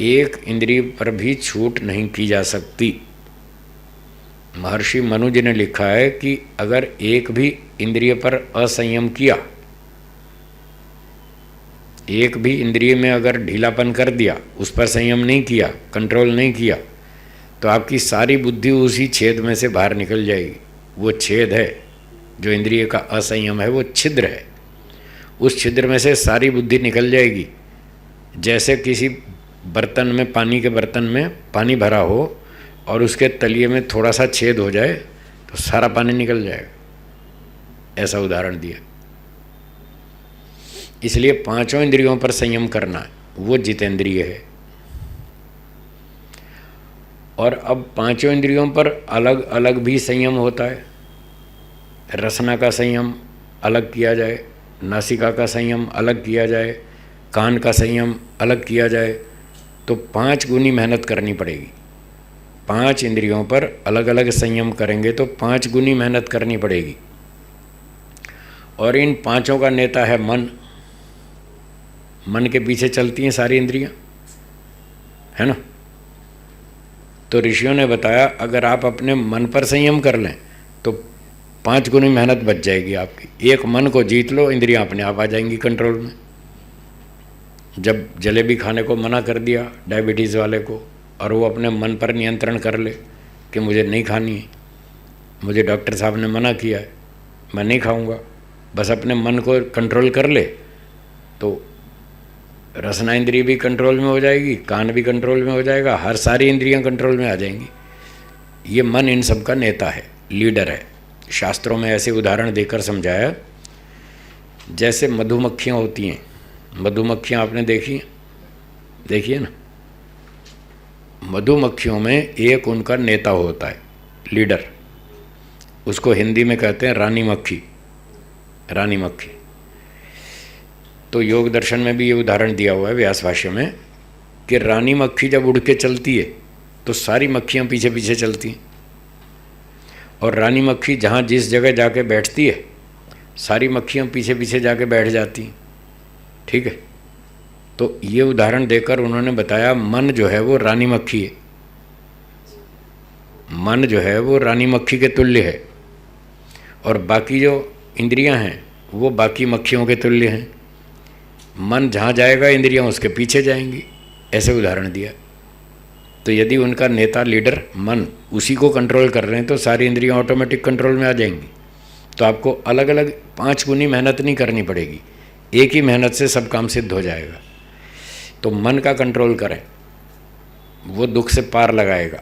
एक इंद्रिय पर भी छूट नहीं की जा सकती। महर्षि मनु जी ने लिखा है कि अगर एक भी इंद्रिय पर असंयम किया, एक भी इंद्रिय में अगर ढीलापन कर दिया, उस पर संयम नहीं किया, कंट्रोल नहीं किया, तो आपकी सारी बुद्धि उसी छेद में से बाहर निकल जाएगी। वो छेद है जो इंद्रिय का असंयम है, वो छिद्र है। उस छिद्र में से सारी बुद्धि निकल जाएगी। जैसे किसी बर्तन में, पानी के बर्तन में पानी भरा हो और उसके तलिए में थोड़ा सा छेद हो जाए तो सारा पानी निकल जाएगा, ऐसा उदाहरण दिया। इसलिए पांचों इंद्रियों पर संयम करना है, वो जितेंद्रिय है। और अब पांचों इंद्रियों पर अलग अलग भी संयम होता है। रसना का संयम अलग किया जाए, नासिका का संयम अलग किया जाए, कान का संयम अलग किया जाए, तो 5 गुनी मेहनत करनी पड़ेगी। 5 इंद्रियों पर अलग अलग संयम करेंगे तो 5 गुनी मेहनत करनी पड़ेगी। और इन पांचों का नेता है मन। मन के पीछे चलती हैं सारी इंद्रियां, है ना। तो ऋषियों ने बताया अगर आप अपने मन पर संयम कर लें तो 5 गुनी मेहनत बच जाएगी आपकी। एक मन को जीत लो, इंद्रियां अपने आप आ जाएंगी कंट्रोल में। जब जलेबी खाने को मना कर दिया डायबिटीज़ वाले को, और वो अपने मन पर नियंत्रण कर ले कि मुझे नहीं खानी है, मुझे डॉक्टर साहब ने मना किया है, मैं नहीं खाऊंगा, बस अपने मन को कंट्रोल कर ले, तो रसना इंद्रिय भी कंट्रोल में हो जाएगी, कान भी कंट्रोल में हो जाएगा, हर सारी इंद्रियां कंट्रोल में आ जाएंगी। ये मन इन सब का नेता है, लीडर है। शास्त्रों में ऐसे उदाहरण देकर समझाया, जैसे मधुमक्खियाँ होती हैं। मधुमक्खियाँ आपने देखिए ना। मधुमक्खियों में एक उनका नेता होता है, लीडर। उसको हिंदी में कहते हैं रानी मक्खी, रानी मक्खी। तो योग दर्शन में भी ये उदाहरण दिया हुआ है व्यास भाष्य में कि रानी मक्खी जब उड़ के चलती है तो सारी मक्खियाँ पीछे पीछे चलती हैं, और रानी मक्खी जहाँ जिस जगह जाके बैठती है सारी मक्खियाँ पीछे पीछे जाके बैठ जाती हैं। ठीक है, तो ये उदाहरण देकर उन्होंने बताया मन जो है वो रानी मक्खी है, मन जो है वो रानी मक्खी के तुल्य है, और बाकी जो इंद्रियां हैं वो बाकी मक्खियों के तुल्य हैं। मन जहाँ जाएगा इंद्रियां उसके पीछे जाएंगी, ऐसे उदाहरण दिया। तो यदि उनका नेता लीडर मन उसी को कंट्रोल कर रहे हैं तो सारी इंद्रियां ऑटोमेटिक कंट्रोल में आ जाएंगी। तो आपको अलग अलग 5 गुनी मेहनत नहीं करनी पड़ेगी, एक ही मेहनत से सब काम सिद्ध हो जाएगा। तो मन का कंट्रोल करें, वो दुख से पार लगाएगा,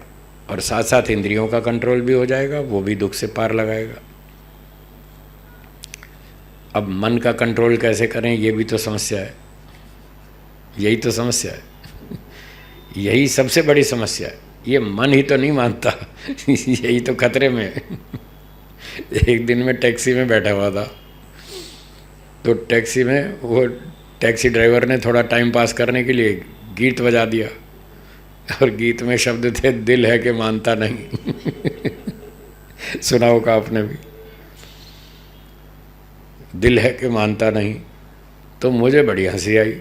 और साथ साथ इंद्रियों का कंट्रोल भी हो जाएगा, वो भी दुख से पार लगाएगा। अब मन का कंट्रोल कैसे करें, ये भी तो समस्या है, यही तो समस्या है, यही सबसे बड़ी समस्या है। ये मन ही तो नहीं मानता यही तो खतरे में है। एक दिन में टैक्सी में बैठा हुआ था, तो टैक्सी में वो टैक्सी ड्राइवर ने थोड़ा टाइम पास करने के लिए गीत बजा दिया, और गीत में शब्द थे दिल है कि मानता नहीं सुना होगा आपने भी, दिल है कि मानता नहीं। तो मुझे बड़ी हंसी आई,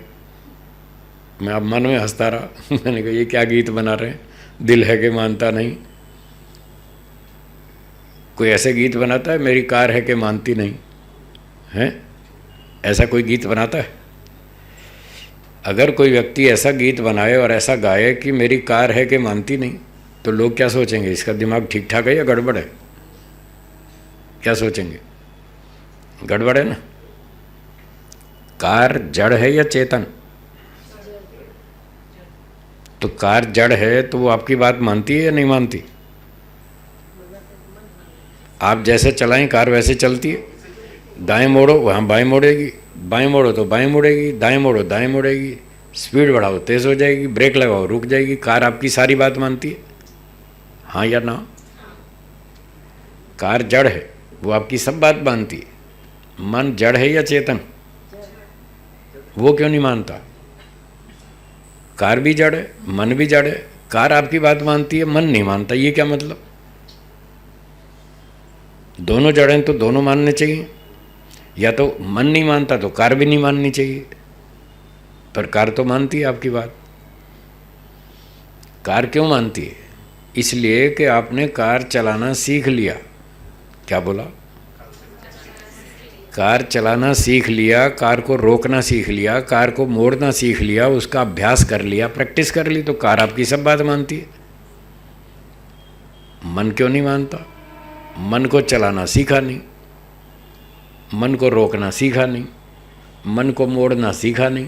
मैं अब मन में हंसता रहा मैंने कहा ये क्या गीत बना रहे हैं, दिल है कि मानता नहीं। कोई ऐसे गीत बनाता है मेरी कार है कि मानती नहीं है, ऐसा कोई गीत बनाता है? अगर कोई व्यक्ति ऐसा गीत बनाए और ऐसा गाए कि मेरी कार है कि मानती नहीं, तो लोग क्या सोचेंगे, इसका दिमाग ठीक ठाक है या गड़बड़ है? क्या सोचेंगे? गड़बड़ है ना। कार जड़ है या चेतन? तो कार जड़ है तो वो आपकी बात मानती है या नहीं मानती? आप जैसे चलाएं कार वैसे चलती है। दाएं मोड़ो वहाँ बाएं मोड़ेगी, बाएं मोड़ो तो बाएं मुड़ेगी, दाएं मोड़ो दाएं मुड़ेगी, स्पीड बढ़ाओ तेज़ हो जाएगी, ब्रेक लगाओ रुक जाएगी। कार आपकी सारी बात मानती है, हाँ या ना? कार जड़ है, वो आपकी सब बात मानती है। मन जड़ है या चेतन? वो क्यों नहीं मानता? कार भी जड़ है, मन भी जड़ है, कार आपकी बात मानती है, मन नहीं मानता, ये क्या मतलब? दोनों जड़ हैं तो दोनों मानने चाहिए, या तो मन नहीं मानता तो कार भी नहीं माननी चाहिए, पर कार तो मानती है आपकी बात। कार क्यों मानती है? इसलिए कि आपने कार चलाना सीख लिया। क्या बोला? कार चलाना सीख लिया, कार को रोकना सीख लिया, कार को मोड़ना सीख लिया, उसका अभ्यास कर लिया, प्रैक्टिस कर ली, तो कार आपकी सब बात मानती है। मन क्यों नहीं मानता? मन को चलाना सीखा नहीं, मन को रोकना सीखा नहीं, मन को मोड़ना सीखा नहीं।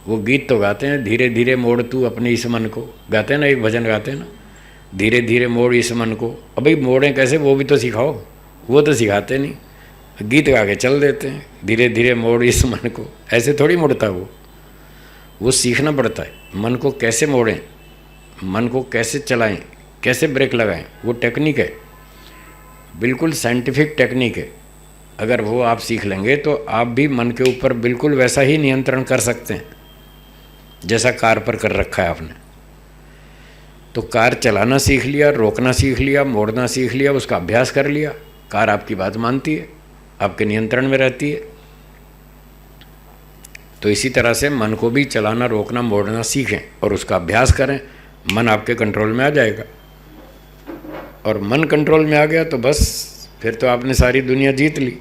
वो गीत तो गाते हैं, धीरे धीरे मोड़ तू अपने इस मन को, गाते हैं ना, एक भजन गाते हैं ना, धीरे धीरे मोड़ इस मन को। अब भाई मोड़ें कैसे, वो भी तो सिखाओ, वो तो सिखाते नहीं, गीत गा के चल देते हैं, धीरे धीरे मोड़ इस मन को। ऐसे थोड़ी मुड़ता वो सीखना पड़ता है। मन को कैसे मोड़ें, मन को कैसे चलाएं, कैसे ब्रेक लगाएं, वो टेक्निक है, बिल्कुल साइंटिफिक टेक्निक है। अगर वो आप सीख लेंगे तो आप भी मन के ऊपर बिल्कुल वैसा ही नियंत्रण कर सकते हैं जैसा कार पर कर रखा है आपने। तो कार चलाना सीख लिया, रोकना सीख लिया, मोड़ना सीख लिया, उसका अभ्यास कर लिया, कार आपकी बात मानती है, आपके नियंत्रण में रहती है। तो इसी तरह से मन को भी चलाना, रोकना, मोड़ना सीखें और उसका अभ्यास करें, मन आपके कंट्रोल में आ जाएगा। और मन कंट्रोल में आ गया तो बस फिर तो आपने सारी दुनिया जीत ली।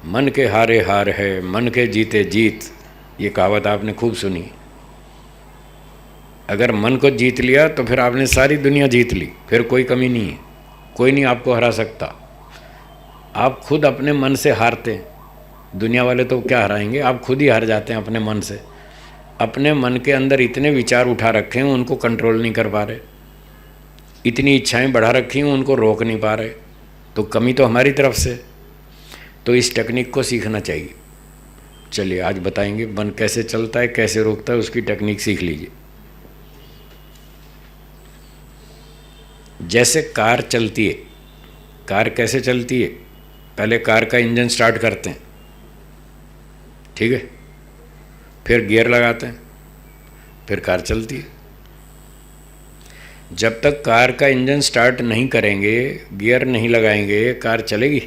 मन के हारे हार है, मन के जीते जीत, ये कहावत आपने खूब सुनी। अगर मन को जीत लिया तो फिर आपने सारी दुनिया जीत ली, फिर कोई कमी नहीं है, कोई नहीं आपको हरा सकता। आप खुद अपने मन से हारते हैं, दुनिया वाले तो क्या हराएंगे, आप खुद ही हार जाते हैं अपने मन से। अपने मन के अंदर इतने विचार उठा रखे हैं, उनको कंट्रोल नहीं कर पा रहे, इतनी इच्छाएं बढ़ा रखी हैं, उनको रोक नहीं पा रहे, तो कमी तो हमारी तरफ से। तो इस टेक्निक को सीखना चाहिए। चलिए आज बताएंगे मन कैसे चलता है, कैसे रोकता है, उसकी टेक्निक सीख लीजिए। जैसे कार चलती है, कार कैसे चलती है? पहले कार का इंजन स्टार्ट करते हैं, ठीक है, फिर गियर लगाते हैं, फिर कार चलती है। जब तक कार का इंजन स्टार्ट नहीं करेंगे, गियर नहीं लगाएंगे, कार चलेगी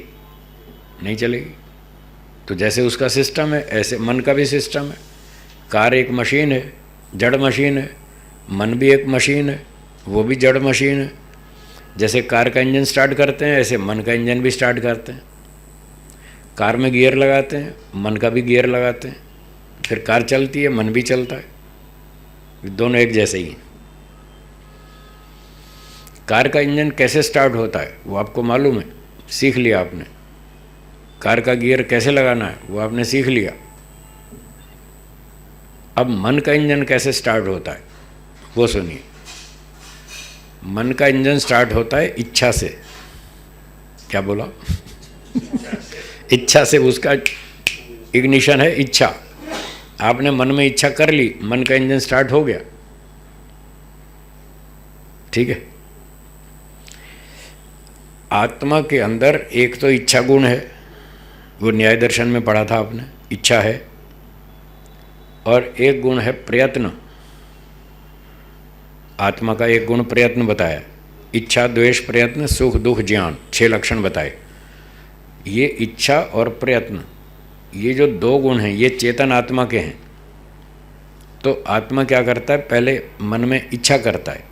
नहीं चलेगी। तो जैसे उसका सिस्टम है, ऐसे मन का भी सिस्टम है। कार एक मशीन है, जड़ मशीन है, मन भी एक मशीन है, वो भी जड़ मशीन है। जैसे कार का इंजन स्टार्ट करते हैं, ऐसे मन का इंजन भी स्टार्ट करते हैं। कार में गियर लगाते हैं, मन का भी गियर लगाते हैं, फिर कार चलती है, मन भी चलता है। दोनों एक जैसे ही हैं। कार का इंजन कैसे स्टार्ट होता है वो आपको मालूम है, सीख लिया आपने। कार का गियर कैसे लगाना है वो आपने सीख लिया। अब मन का इंजन कैसे स्टार्ट होता है वो सुनिए। मन का इंजन स्टार्ट होता है इच्छा से। क्या बोला? इच्छा से। उसका इग्निशन है इच्छा। आपने मन में इच्छा कर ली, मन का इंजन स्टार्ट हो गया। ठीक है। आत्मा के अंदर एक तो इच्छा गुण है, वो न्याय दर्शन में पढ़ा था आपने, इच्छा है। और एक गुण है प्रयत्न। आत्मा का एक गुण प्रयत्न बताया। इच्छा, द्वेष, प्रयत्न, सुख, दुख, ज्ञान, 6 लक्षण बताए। ये इच्छा और प्रयत्न, ये जो 2 गुण हैं, ये चेतन आत्मा के हैं। तो आत्मा क्या करता है? पहले मन में इच्छा करता है,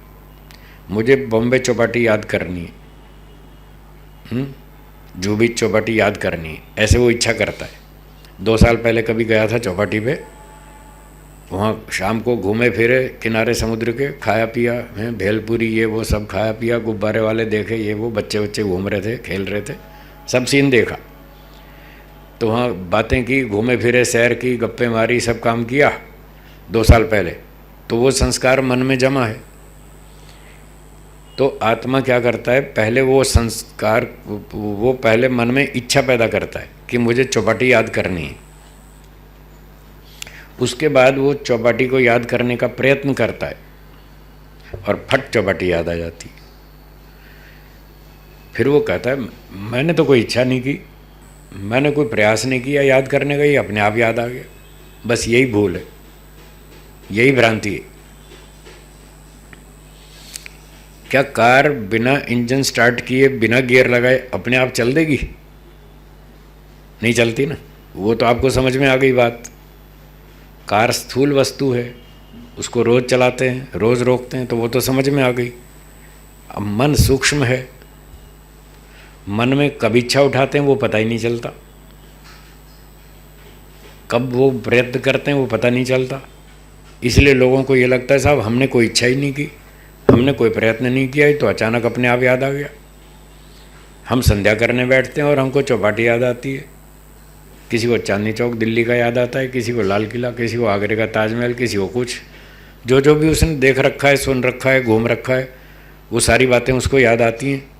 मुझे बॉम्बे चौपाटी याद करनी है, जो भी चौपाटी याद करनी है, ऐसे वो इच्छा करता है। 2 साल पहले कभी गया था चौपाटी पे, वहाँ शाम को घूमे फिरे किनारे समुद्र के, खाया पिया है, भेलपुरी ये वो सब खाया पिया, गुब्बारे वाले देखे, ये वो बच्चे घूम रहे थे, खेल रहे थे, सब सीन देखा। तो वहाँ बातें की, घूमे फिरे, सैर की, गप्पे मारी, सब काम किया 2 साल पहले। तो वो संस्कार मन में जमा है। तो आत्मा क्या करता है? पहले वो संस्कार, वो पहले मन में इच्छा पैदा करता है कि मुझे चौपाटी याद करनी है। उसके बाद वो चौपाटी को याद करने का प्रयत्न करता है और फट चौपाटी याद आ जाती है। फिर वो कहता है मैंने तो कोई इच्छा नहीं की, मैंने कोई प्रयास नहीं किया याद करने का, ही अपने आप याद आ गया। बस यही भूल है, यही भ्रांति है। क्या कार बिना इंजन स्टार्ट किए, बिना गियर लगाए अपने आप चल देगी? नहीं चलती ना। वो तो आपको समझ में आ गई बात। कार स्थूल वस्तु है, उसको रोज़ चलाते हैं, रोज़ रोकते हैं, तो वो तो समझ में आ गई। अब मन सूक्ष्म है, मन में कब इच्छा उठाते हैं वो पता ही नहीं चलता, कब वो प्रयत्न करते हैं वो पता नहीं चलता। इसलिए लोगों को ये लगता है साहब हमने कोई इच्छा ही नहीं की, हमने कोई प्रयत्न नहीं किया, तो अचानक अपने आप याद आ गया। हम संध्या करने बैठते हैं और हमको चौपाटी याद आती है। किसी को चांदनी चौक दिल्ली का याद आता है, किसी को लाल किला, किसी को आगरे का ताजमहल, किसी को कुछ, जो भी उसने देख रखा है, सुन रखा है, घूम रखा है, वो सारी बातें उसको याद आती हैं।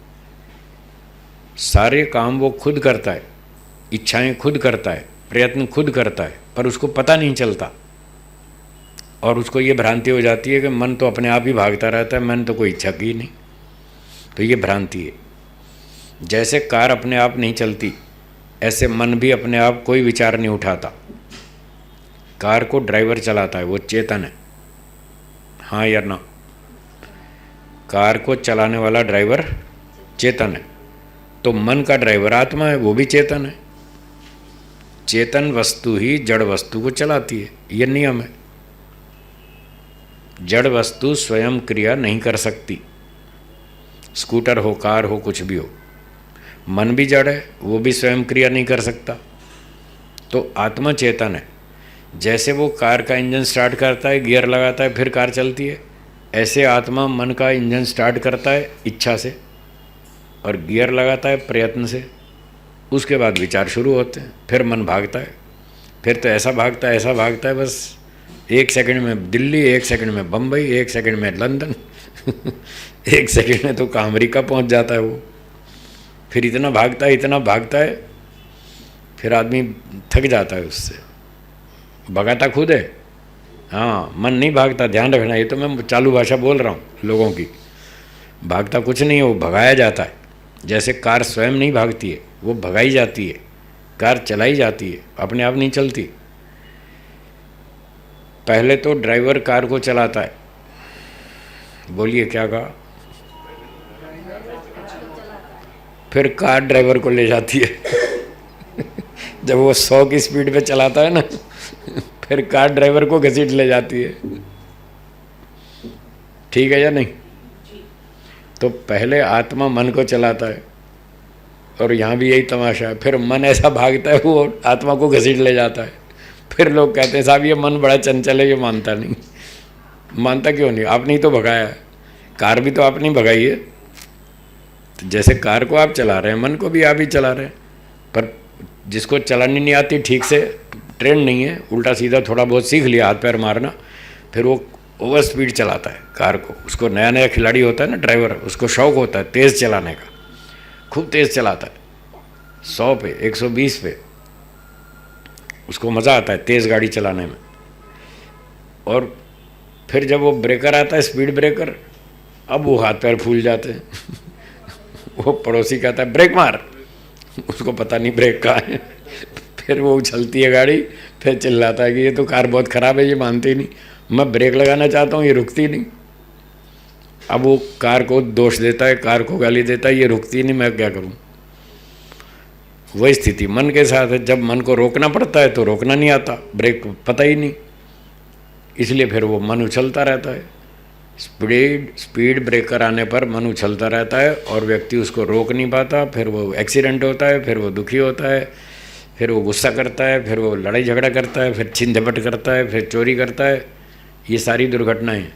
सारे काम वो खुद करता है, इच्छाएं खुद करता है, प्रयत्न खुद करता है, पर उसको पता नहीं चलता। और उसको ये भ्रांति हो जाती है कि मन तो अपने आप ही भागता रहता है, मैंने तो कोई इच्छा की नहीं। तो ये भ्रांति है। जैसे कार अपने आप नहीं चलती, ऐसे मन भी अपने आप कोई विचार नहीं उठाता। कार को ड्राइवर चलाता है, वो चेतन है। हाँ या ना? कार को चलाने वाला ड्राइवर चेतन है। तो मन का ड्राइवर आत्मा है, वो भी चेतन है। चेतन वस्तु ही जड़ वस्तु को चलाती है, ये नियम है। जड़ वस्तु स्वयं क्रिया नहीं कर सकती। स्कूटर हो, कार हो, कुछ भी हो। मन भी जड़ है, वो भी स्वयं क्रिया नहीं कर सकता। तो आत्मा चेतन है। जैसे वो कार का इंजन स्टार्ट करता है, गियर लगाता है, फिर कार चलती है, ऐसे आत्मा मन का इंजन स्टार्ट करता है इच्छा से और गियर लगाता है प्रयत्न से। उसके बाद विचार शुरू होते हैं, फिर मन भागता है, फिर तो ऐसा भागता है, ऐसा भागता है, बस 1 सेकंड में दिल्ली, 1 सेकंड में बम्बई, 1 सेकंड में लंदन 1 सेकंड में तो अमेरिका पहुंच जाता है वो। फिर इतना भागता है, फिर आदमी थक जाता है उससे। भगाता खुद है, हाँ, मन नहीं भागता, ध्यान रखना। ये तो मैं चालू भाषा बोल रहा हूँ लोगों की। भागता कुछ नहीं है, वो भगाया जाता है। जैसे कार स्वयं नहीं भागती है, वो भगाई जाती है। कार चलाई जाती है, अपने आप नहीं चलती। पहले तो ड्राइवर कार को चलाता है। बोलिए क्या कहा? फिर कार ड्राइवर को ले जाती है। जब वो 100 की स्पीड पे चलाता है ना, फिर कार ड्राइवर को घसीट ले जाती है। ठीक है या नहीं? तो पहले आत्मा मन को चलाता है, और यहाँ भी यही तमाशा है। फिर मन ऐसा भागता है, वो आत्मा को घसीट ले जाता है। फिर लोग कहते हैं साहब ये मन बड़ा चंचल है, ये मानता नहीं। मानता क्यों नहीं? आपने ही तो भगाया है। कार भी तो आपने भगाई है। तो जैसे कार को आप चला रहे हैं, मन को भी आप ही चला रहे हैं। पर जिसको चलानी नहीं आती ठीक से, ट्रेन नहीं है, उल्टा सीधा थोड़ा बहुत सीख लिया हाथ पैर मारना, फिर वो ओवर स्पीड चलाता है कार को। उसको नया नया खिलाड़ी होता है ना ड्राइवर, उसको शौक होता है तेज़ चलाने का, खूब तेज़ चलाता है 100 पे 120 पे, उसको मज़ा आता है तेज़ गाड़ी चलाने में। और फिर जब वो ब्रेकर आता है, स्पीड ब्रेकर, अब वो हाथ पैर फूल जाते हैं। वो पड़ोसी कहता है ब्रेक मार, उसको पता नहीं ब्रेक कहाँ है। फिर वो उछलती है गाड़ी, फिर चिल्लाता है कि ये तो कार बहुत ख़राब है, ये मानती नहीं, मैं ब्रेक लगाना चाहता हूँ, ये रुकती नहीं। अब वो कार को दोष देता है, कार को गाली देता है, ये रुकती नहीं, मैं क्या करूँ। वही स्थिति मन के साथ है। जब मन को रोकना पड़ता है तो रोकना नहीं आता, ब्रेक पता ही नहीं, इसलिए फिर वो मन उछलता रहता है। स्पीड ब्रेकर आने पर मन उछलता रहता है और व्यक्ति उसको रोक नहीं पाता। फिर वो एक्सीडेंट होता है, फिर वो दुखी होता है, फिर वो गुस्सा करता है, फिर वो लड़ाई झगड़ा करता है, फिर छीन झपट करता है, फिर चोरी करता है। ये सारी दुर्घटनाएं,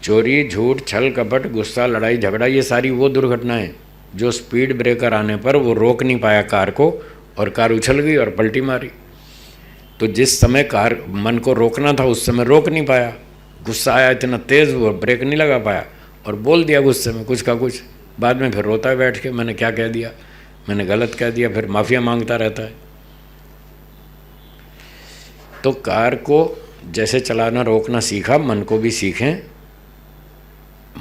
चोरी, झूठ, छल कपट, गुस्सा, लड़ाई झगड़ा, ये सारी वो दुर्घटनाएं जो स्पीड ब्रेकर आने पर वो रोक नहीं पाया कार को, और कार उछल गई और पलटी मारी। तो जिस समय कार मन को रोकना था उस समय रोक नहीं पाया, गुस्सा आया इतना तेज़, वो ब्रेक नहीं लगा पाया और बोल दिया गुस्से में कुछ का कुछ। बाद में फिर रोता है बैठ के, मैंने क्या कह दिया, मैंने गलत कह दिया, फिर माफिया मांगता रहता है। तो कार को जैसे चलाना रोकना सीखा, मन को भी सीखें।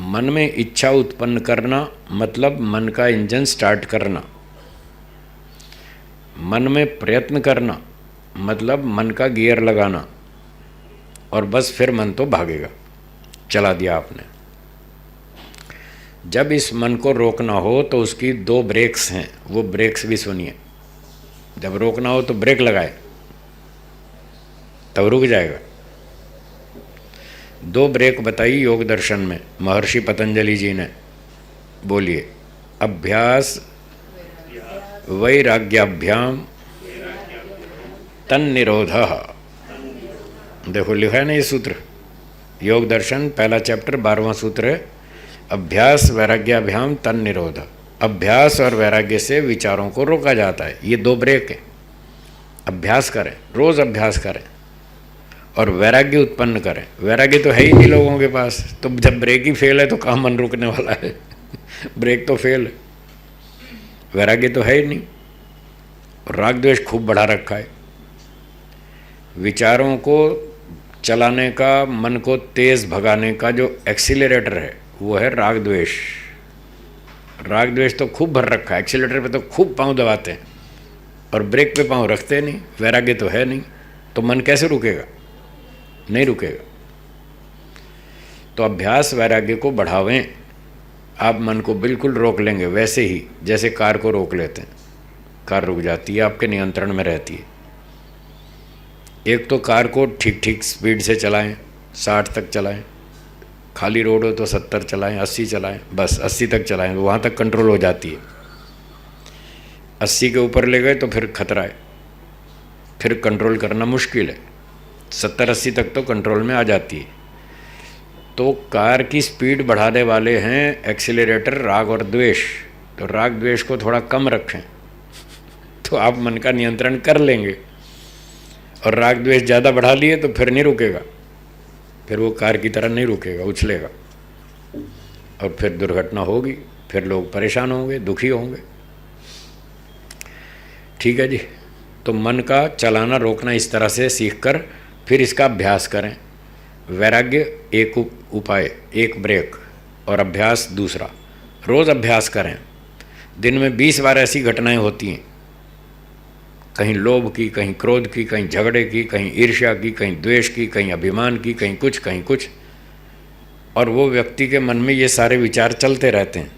मन में इच्छा उत्पन्न करना मतलब मन का इंजन स्टार्ट करना, मन में प्रयत्न करना मतलब मन का गियर लगाना, और बस फिर मन तो भागेगा। चला दिया आपने। जब इस मन को रोकना हो तो उसकी 2 ब्रेक्स हैं, वो ब्रेक्स भी सुनिए। जब रोकना हो तो ब्रेक लगाए, तब रुक जाएगा। 2 ब्रेक बताई योग दर्शन में महर्षि पतंजलि जी ने। बोलिए। अभ्यास वैराग्याभ्याम तन्निरोधः। देखो लिखा है ना ये सूत्र, योग दर्शन पहला चैप्टर 12वां सूत्र है, अभ्यास वैराग्याभ्याम तन्निरोध। अभ्यास और वैराग्य से विचारों को रोका जाता है। ये 2 ब्रेक हैं। अभ्यास करें, रोज अभ्यास करें, और वैराग्य उत्पन्न करें। वैराग्य तो है ही नहीं लोगों के पास, तो जब ब्रेक ही फेल है तो कहाँ मन रुकने वाला है। ब्रेक तो फेल है, वैराग्य तो है ही नहीं। राग द्वेष खूब बढ़ा रखा है। विचारों को चलाने का, मन को तेज भगाने का जो एक्सीलरेटर है वो है राग द्वेष। राग द्वेष तो खूब भर रखा है, एक्सीलरेटर पे तो खूब पांव दबाते हैं और ब्रेक पे पांव रखते नहीं। वैराग्य तो है नहीं, तो मन कैसे रुकेगा? नहीं रुकेगा। तो अभ्यास वैराग्य को बढ़ावें। आप मन को बिल्कुल रोक लेंगे, वैसे ही जैसे कार को रोक लेते हैं। कार रुक जाती है, आपके नियंत्रण में रहती है। एक तो कार को ठीक ठीक स्पीड से चलाएं, 60 तक चलाएं, खाली रोड हो तो 70 चलाएं, 80 चलाएं, बस 80 तक चलाएं, वहाँ तक कंट्रोल हो जाती है। 80 के ऊपर ले गए तो फिर खतरा है, फिर कंट्रोल करना मुश्किल है। 70-80 तक तो कंट्रोल में आ जाती है। तो कार की स्पीड बढ़ाने वाले हैं एक्सीलरेटर राग और द्वेष। तो राग द्वेष को थोड़ा कम रखें तो आप मन का नियंत्रण कर लेंगे। और राग द्वेष ज़्यादा बढ़ा लिए तो फिर नहीं रुकेगा, फिर वो कार की तरह नहीं रुकेगा, उछलेगा, और फिर दुर्घटना होगी, फिर लोग परेशान होंगे, दुखी होंगे। ठीक है जी। तो मन का चलाना रोकना इस तरह से सीखकर फिर इसका अभ्यास करें। वैराग्य एक उपाय, एक ब्रेक, और अभ्यास दूसरा। रोज़ अभ्यास करें। दिन में 20 बार ऐसी घटनाएं होती हैं, कहीं लोभ की, कहीं क्रोध की, कहीं झगड़े की, कहीं ईर्ष्या की, कहीं द्वेष की, कहीं अभिमान की, कहीं कुछ। और वो व्यक्ति के मन में ये सारे विचार चलते रहते हैं।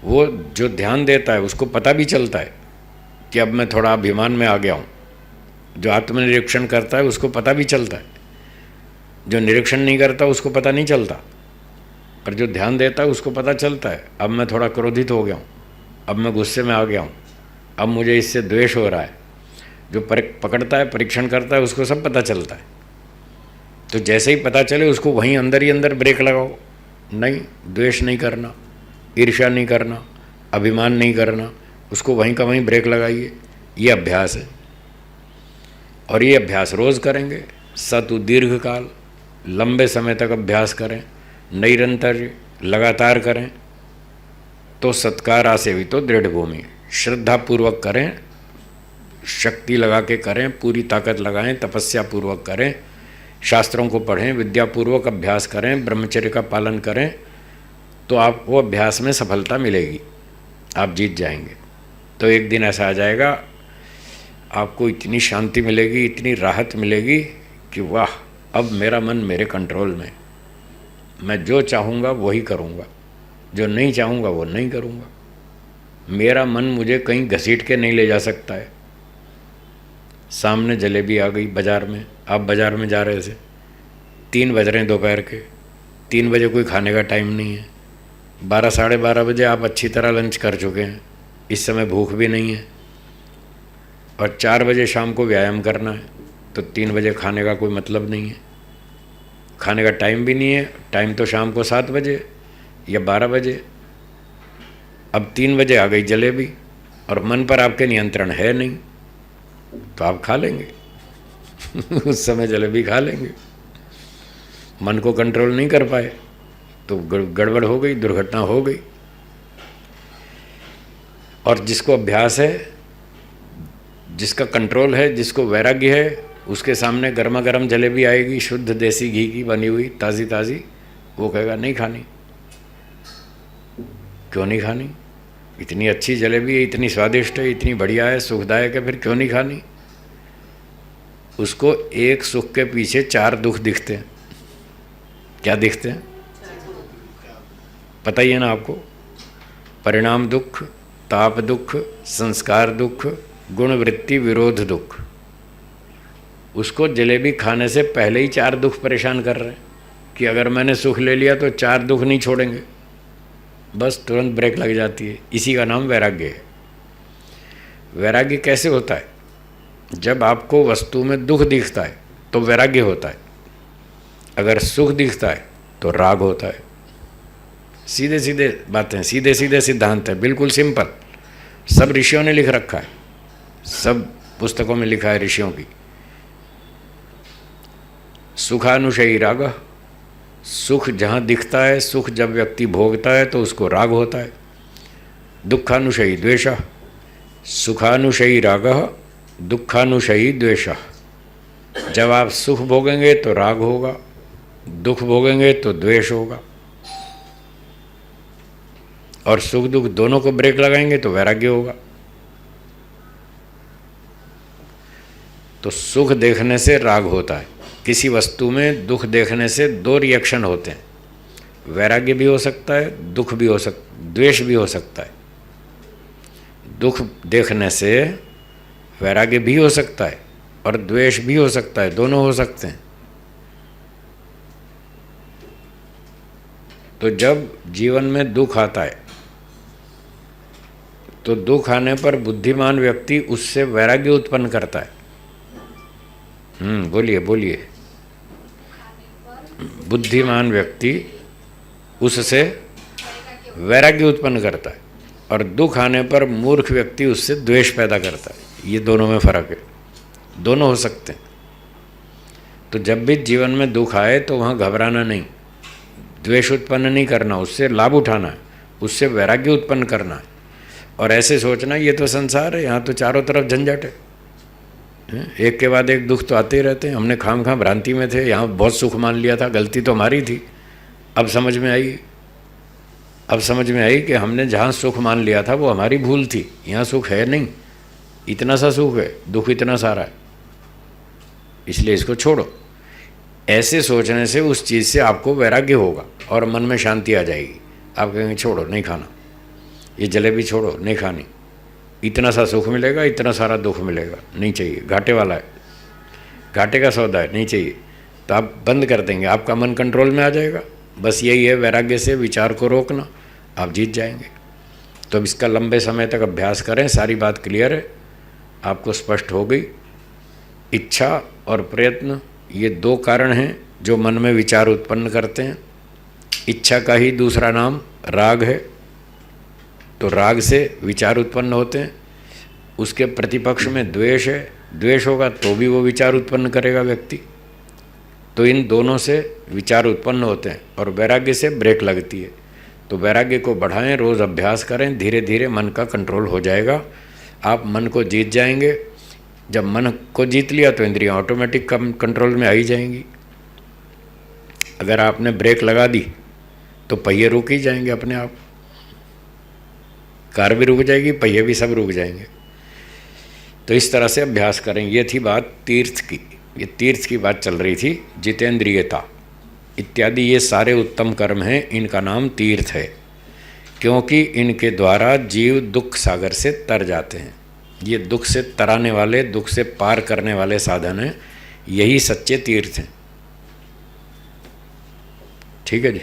वो जो ध्यान देता है उसको पता भी चलता है कि अब मैं थोड़ा अभिमान में आ गया हूँ। जो आत्मनिरीक्षण करता है उसको पता भी चलता है, जो निरीक्षण नहीं करता उसको पता नहीं चलता, पर जो ध्यान देता है उसको पता चलता है अब मैं थोड़ा क्रोधित हो गया हूँ, अब मैं गुस्से में आ गया हूँ, अब मुझे इससे द्वेष हो रहा है। जो पकड़ता है, परीक्षण करता है, उसको सब पता चलता है। तो जैसे ही पता चले उसको वहीं अंदर ही अंदर ब्रेक लगाओ। नहीं, द्वेष नहीं करना, ईर्ष्या नहीं करना, अभिमान नहीं करना, उसको वहीं का वहीं ब्रेक लगाइए। ये अभ्यास है और ये अभ्यास रोज़ करेंगे। सतु दीर्घ काल, लंबे समय तक अभ्यास करें, निरंतर लगातार करें तो सत्कार आसेवितो दृढ़ भूमि। श्रद्धापूर्वक करें, शक्ति लगा के करें, पूरी ताकत लगाएं, तपस्या पूर्वक करें, शास्त्रों को पढ़ें, विद्यापूर्वक अभ्यास करें, ब्रह्मचर्य का पालन करें, तो आपको अभ्यास में सफलता मिलेगी, आप जीत जाएंगे। तो एक दिन ऐसा आ जाएगा, आपको इतनी शांति मिलेगी, इतनी राहत मिलेगी कि वाह, अब मेरा मन मेरे कंट्रोल में, मैं जो चाहूँगा वही करूँगा, जो नहीं चाहूँगा वो नहीं करूँगा। मेरा मन मुझे कहीं घसीट के नहीं ले जा सकता है। सामने जलेबी आ गई बाज़ार में, आप बाज़ार में जा रहे थे, 3 बज रहे हैं दोपहर के, 3 बजे कोई खाने का टाइम नहीं है, 12 साढ़े 12 बजे आप अच्छी तरह लंच कर चुके हैं, इस समय भूख भी नहीं है, और 4 बजे शाम को व्यायाम करना है, तो 3 बजे खाने का कोई मतलब नहीं है, खाने का टाइम भी नहीं है। टाइम तो शाम को 7 बजे या 12 बजे। अब 3 बजे आ गई जलेबी और मन पर आपके नियंत्रण है नहीं, तो आप खा लेंगे उस समय जलेबी खा लेंगे। मन को कंट्रोल नहीं कर पाए तो गड़बड़ हो गई, दुर्घटना हो गई। और जिसको अभ्यास है, जिसका कंट्रोल है, जिसको वैराग्य है, उसके सामने गर्मा गर्म जलेबी आएगी, शुद्ध देसी घी की बनी हुई, ताज़ी ताज़ी, वो कहेगा नहीं खानी। क्यों नहीं खानी? इतनी अच्छी जलेबी है, इतनी स्वादिष्ट है, इतनी बढ़िया है, सुखदायक है, फिर क्यों नहीं खानी? उसको एक सुख के पीछे 4 दुख दिखते हैं। क्या दिखते हैं पता ही है ना आपको? परिणाम दुख, ताप दुख, संस्कार दुख, गुण वृत्ति विरोध दुख। उसको जलेबी खाने से पहले ही 4 दुख परेशान कर रहे हैं कि अगर मैंने सुख ले लिया तो 4 दुख नहीं छोड़ेंगे, बस तुरंत ब्रेक लग जाती है। इसी का नाम वैराग्य है। वैराग्य कैसे होता है? जब आपको वस्तु में दुख दिखता है तो वैराग्य होता है, अगर सुख दिखता है तो राग होता है। सीधे सीधे बातें, सीधे सीधे सिद्धांत है, बिल्कुल सिंपल। सब ऋषियों ने लिख रखा है, सब पुस्तकों में लिखा है ऋषियों की। सुखानुशयी राग, सुख जहाँ दिखता है, सुख जब व्यक्ति भोगता है तो उसको राग होता है। दुखानुशयी द्वेष, सुखानुशयी राग, दुखानुशयी द्वेष। जब आप सुख भोगेंगे तो राग होगा, दुख भोगेंगे तो द्वेष होगा, और सुख दुख दोनों को ब्रेक लगाएंगे तो वैराग्य होगा। तो सुख देखने से राग होता है। किसी वस्तु में दुख देखने से 2 रिएक्शन होते हैं, वैराग्य भी हो सकता है, दुख भी हो सकता, द्वेष भी हो सकता है। दुख देखने से वैराग्य भी हो सकता है और द्वेष भी हो सकता है, दोनों हो सकते हैं। तो जब जीवन में दुख आता है तो दुख आने पर बुद्धिमान व्यक्ति उससे वैराग्य उत्पन्न करता है। बोलिए बोलिए। बुद्धिमान व्यक्ति उससे वैराग्य उत्पन्न करता है और दुख आने पर मूर्ख व्यक्ति उससे द्वेष पैदा करता है। ये दोनों में फर्क है, दोनों हो सकते हैं। तो जब भी जीवन में दुख आए तो वहाँ घबराना नहीं, द्वेष उत्पन्न नहीं करना, उससे लाभ उठाना है, उससे वैराग्य उत्पन्न करना है। और ऐसे सोचना ये तो संसार है, यहाँ तो चारों तरफ झंझट है, एक के बाद एक दुख तो आते ही रहते हैं। हमने खामखा भ्रांति में थे, यहाँ बहुत सुख मान लिया था, गलती तो हमारी थी। अब समझ में आई कि हमने जहाँ सुख मान लिया था वो हमारी भूल थी, यहाँ सुख है नहीं, इतना सा सुख है, दुख इतना सारा है, इसलिए इसको छोड़ो। ऐसे सोचने से उस चीज़ से आपको वैराग्य होगा और मन में शांति आ जाएगी। आप कहेंगे छोड़ो, नहीं खाना, ये जलेबी छोड़ो, नहीं खानी, इतना सा सुख मिलेगा, इतना सारा दुख मिलेगा, नहीं चाहिए, घाटे वाला है, घाटे का सौदा है, नहीं चाहिए, तो आप बंद कर देंगे, आपका मन कंट्रोल में आ जाएगा। बस यही है वैराग्य से विचार को रोकना, आप जीत जाएंगे। तो अब इसका लंबे समय तक अभ्यास करें, सारी बात क्लियर है, आपको स्पष्ट हो गई। इच्छा और प्रयत्न ये दो कारण हैं जो मन में विचार उत्पन्न करते हैं। इच्छा का ही दूसरा नाम राग है, तो राग से विचार उत्पन्न होते हैं। उसके प्रतिपक्ष में द्वेष है, द्वेष होगा तो भी वो विचार उत्पन्न करेगा व्यक्ति। तो इन दोनों से विचार उत्पन्न होते हैं और वैराग्य से ब्रेक लगती है। तो वैराग्य को बढ़ाएं, रोज़ अभ्यास करें, धीरे धीरे मन का कंट्रोल हो जाएगा, आप मन को जीत जाएंगे। जब मन को जीत लिया तो इंद्रियां ऑटोमेटिक कंट्रोल में आ ही जाएंगी। अगर आपने ब्रेक लगा दी तो पहिए रुक ही जाएंगे अपने आप, कार भी रुक जाएगी, पहिए भी सब रुक जाएंगे। तो इस तरह से अभ्यास करें। ये थी बात तीर्थ की, ये तीर्थ की बात चल रही थी। जितेंद्रियता इत्यादि ये सारे उत्तम कर्म हैं, इनका नाम तीर्थ है, क्योंकि इनके द्वारा जीव दुख सागर से तर जाते हैं। ये दुख से तराने वाले, दुख से पार करने वाले साधन हैं, यही सच्चे तीर्थ हैं। ठीक है जी।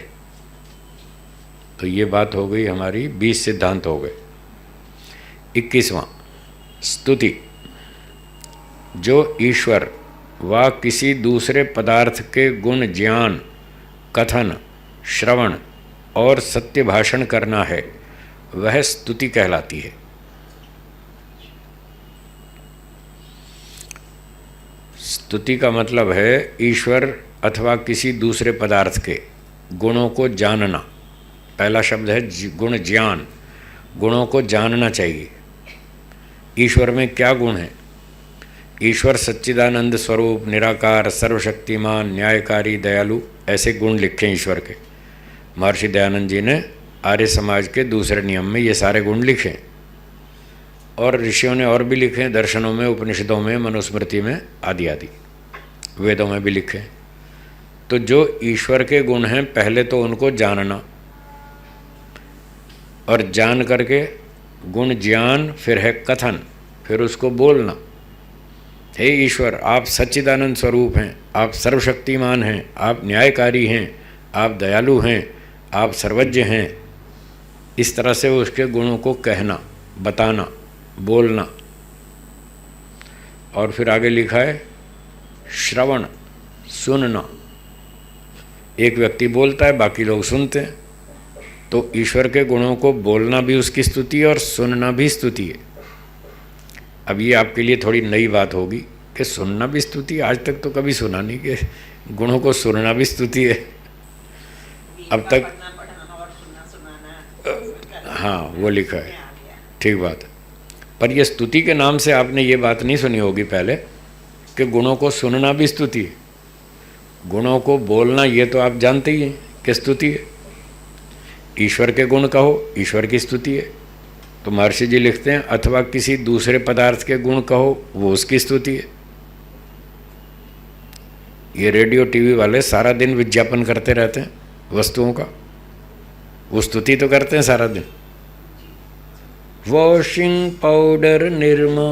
तो ये बात हो गई हमारी, 20 सिद्धांत हो गए। 21वां स्तुति। जो ईश्वर व किसी दूसरे पदार्थ के गुण ज्ञान, कथन, श्रवण और सत्य भाषण करना है, वह स्तुति कहलाती है। स्तुति का मतलब है ईश्वर अथवा किसी दूसरे पदार्थ के गुणों को जानना। पहला शब्द है गुण ज्ञान, गुणों को जानना चाहिए। ईश्वर में क्या गुण है? ईश्वर सच्चिदानंद स्वरूप, निराकार, सर्वशक्तिमान, न्यायकारी, दयालु, ऐसे गुण लिखे ईश्वर के। महर्षि दयानंद जी ने आर्य समाज के दूसरे नियम में ये सारे गुण लिखे, और ऋषियों ने और भी लिखे, दर्शनों में, उपनिषदों में, मनुस्मृति में, आदि आदि, वेदों में भी लिखे। तो जो ईश्वर के गुण हैं, पहले तो उनको जानना, और जान करके गुण ज्ञान, फिर है कथन, फिर उसको बोलना। हे ईश्वर, आप सच्चिदानंद स्वरूप हैं, आप सर्वशक्तिमान हैं, आप न्यायकारी हैं, आप दयालु हैं, आप सर्वज्ञ हैं। इस तरह से उसके गुणों को कहना, बताना, बोलना। और फिर आगे लिखा है श्रवण, सुनना। एक व्यक्ति बोलता है, बाकी लोग सुनते हैं। तो ईश्वर के गुणों को बोलना भी उसकी स्तुति है और सुनना भी स्तुति है। अब ये आपके लिए थोड़ी नई बात होगी कि सुनना भी स्तुति है। आज तक तो कभी सुना नहीं कि गुणों को सुनना भी स्तुति है। अब तक हाँ वो लिखा है, ठीक बात है। पर ये स्तुति के नाम से आपने ये बात नहीं सुनी होगी पहले कि गुणों को सुनना भी स्तुति है। गुणों को बोलना ये तो आप जानते ही हैं कि स्तुति है। ईश्वर के गुण कहो, ईश्वर की स्तुति है। तो महर्षि जी लिखते हैं अथवा किसी दूसरे पदार्थ के गुण कहो, वो उसकी स्तुति है। ये रेडियो टीवी वाले सारा दिन विज्ञापन करते रहते हैं वस्तुओं का, वो स्तुति तो करते हैं सारा दिन। Washing powder Nirma,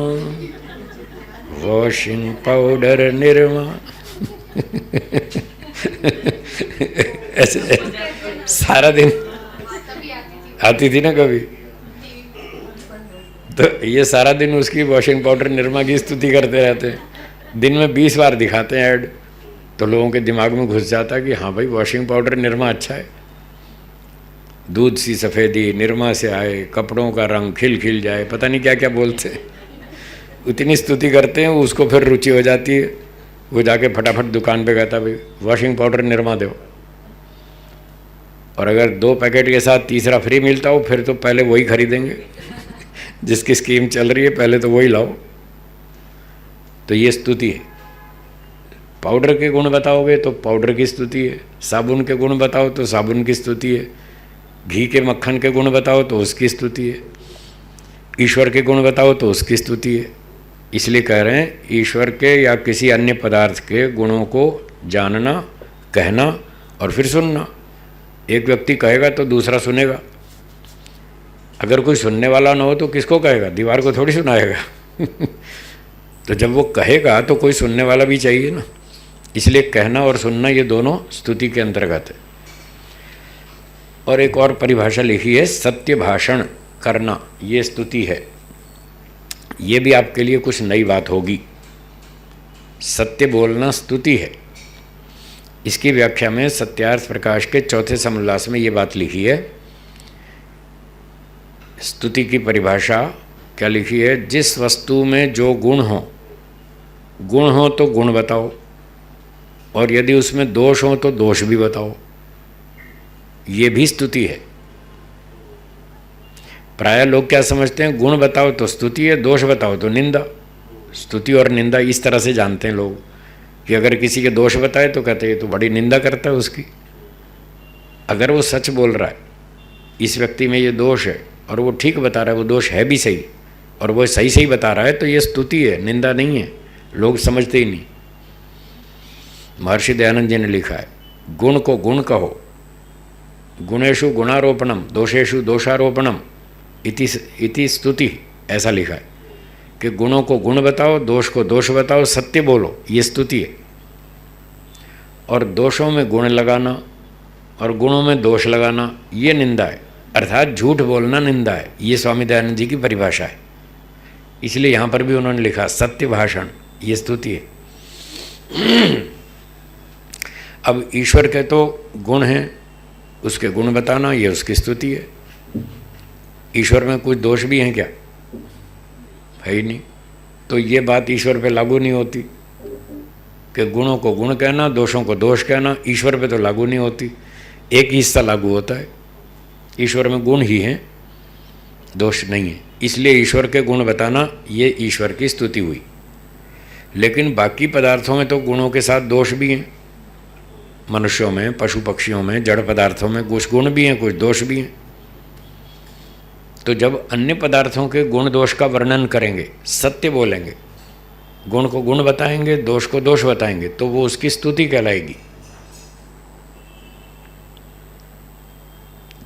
washing powder Nirma ऐसे सारा दिन आती थी ना कभी, तो ये सारा दिन उसकी वॉशिंग पाउडर निरमा की स्तुति करते रहते हैं। दिन में 20 बार दिखाते हैं ऐड, तो लोगों के दिमाग में घुस जाता है कि हाँ भाई वॉशिंग पाउडर निरमा अच्छा है। दूध सी सफ़ेदी निरमा से आए, कपड़ों का रंग खिल खिल जाए, पता नहीं क्या क्या बोलते हैं। उतनी स्तुति करते हैं, उसको फिर रुचि हो जाती है। वो जाके फटाफट दुकान पे कहता भाई वॉशिंग पाउडर निरमा दो, और अगर 2 पैकेट के साथ तीसरा फ्री मिलता हो फिर तो पहले वही खरीदेंगे। जिसकी स्कीम चल रही है पहले तो वही लाओ। तो ये स्तुति है। पाउडर के गुण बताओगे तो पाउडर की स्तुति है, साबुन के गुण बताओ तो साबुन की स्तुति है, घी के मक्खन के गुण बताओ तो उसकी स्तुति है, ईश्वर के गुण बताओ तो उसकी स्तुति है। इसलिए कह रहे हैं ईश्वर के या किसी अन्य पदार्थ के गुणों को जानना, कहना और फिर सुनना। एक व्यक्ति कहेगा तो दूसरा सुनेगा। अगर कोई सुनने वाला ना हो तो किसको कहेगा? दीवार को थोड़ी सुनाएगा। तो जब वो कहेगा तो कोई सुनने वाला भी चाहिए ना। इसलिए कहना और सुनना ये दोनों स्तुति के अंतर्गत है। और एक और परिभाषा लिखी है, सत्य भाषण करना, ये स्तुति है। ये भी आपके लिए कुछ नई बात होगी। सत्य बोलना स्तुति है। इसकी व्याख्या में सत्यार्थ प्रकाश के चौथे समोल्लास में ये बात लिखी है। स्तुति की परिभाषा क्या लिखी है? जिस वस्तु में जो गुण हो तो गुण बताओ, और यदि उसमें दोष हो तो दोष भी बताओ। ये भी स्तुति है। प्राय लोग क्या समझते हैं, गुण बताओ तो स्तुति है, दोष बताओ तो निंदा। स्तुति और निंदा इस तरह से जानते हैं लोग कि अगर किसी के दोष बताए तो कहते हैं तो बड़ी निंदा करता है उसकी। अगर वो सच बोल रहा है, इस व्यक्ति में ये दोष है और वो ठीक बता रहा है, वो दोष है भी सही और वो सही सही बता रहा है, तो ये स्तुति है, निंदा नहीं है। लोग समझते ही नहीं। महर्षि दयानंद जी ने लिखा है, गुण को गुण कहो, गुणेषु गुणारोपणम दोषेषु दोषारोपणम इति स्तुति। ऐसा लिखा है कि गुणों को गुण बताओ, दोष को दोष बताओ, सत्य बोलो, ये स्तुति है। और दोषों में गुण लगाना और गुणों में दोष लगाना ये निंदा है, अर्थात झूठ बोलना निंदा है। ये स्वामी दयानंद जी की परिभाषा है। इसलिए यहाँ पर भी उन्होंने लिखा सत्य भाषण, ये स्तुति है। अब ईश्वर के तो गुण हैं, उसके गुण बताना ये उसकी स्तुति है। ईश्वर में कुछ दोष भी हैं क्या? है ही नहीं। तो ये बात ईश्वर पे लागू नहीं होती कि गुणों को गुण कहना, दोषों को दोष कहना। ईश्वर पे तो लागू नहीं होती। एक ही हिस्सा लागू होता है, ईश्वर में गुण ही हैं, दोष नहीं है। इसलिए ईश्वर के गुण बताना ये ईश्वर की स्तुति हुई। लेकिन बाकी पदार्थों में तो गुणों के साथ दोष भी हैं। मनुष्यों में, पशु पक्षियों में, जड़ पदार्थों में कुछ गुण भी हैं, कुछ दोष भी हैं। तो जब अन्य पदार्थों के गुण दोष का वर्णन करेंगे, सत्य बोलेंगे, गुण को गुण बताएंगे, दोष को दोष बताएंगे, तो वो उसकी स्तुति कहलाएगी।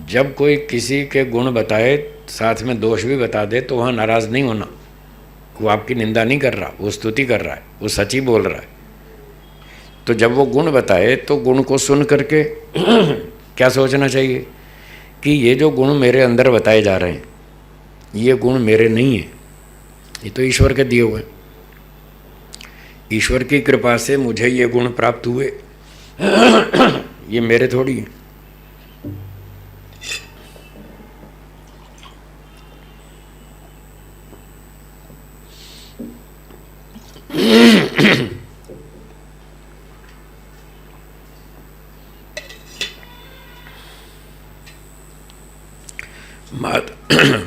जब कोई किसी के गुण बताए साथ में दोष भी बता दे तो वहाँ नाराज़ नहीं होना। वो आपकी निंदा नहीं कर रहा, वो स्तुति कर रहा है, वो सच ही बोल रहा है। तो जब वो गुण बताए तो गुण को सुन करके क्या सोचना चाहिए कि ये जो गुण मेरे अंदर बताए जा रहे हैं, ये गुण मेरे नहीं हैं, ये तो ईश्वर के दिए हुए। ईश्वर की कृपा से मुझे ये गुण प्राप्त हुए, ये मेरे थोड़ी हैं।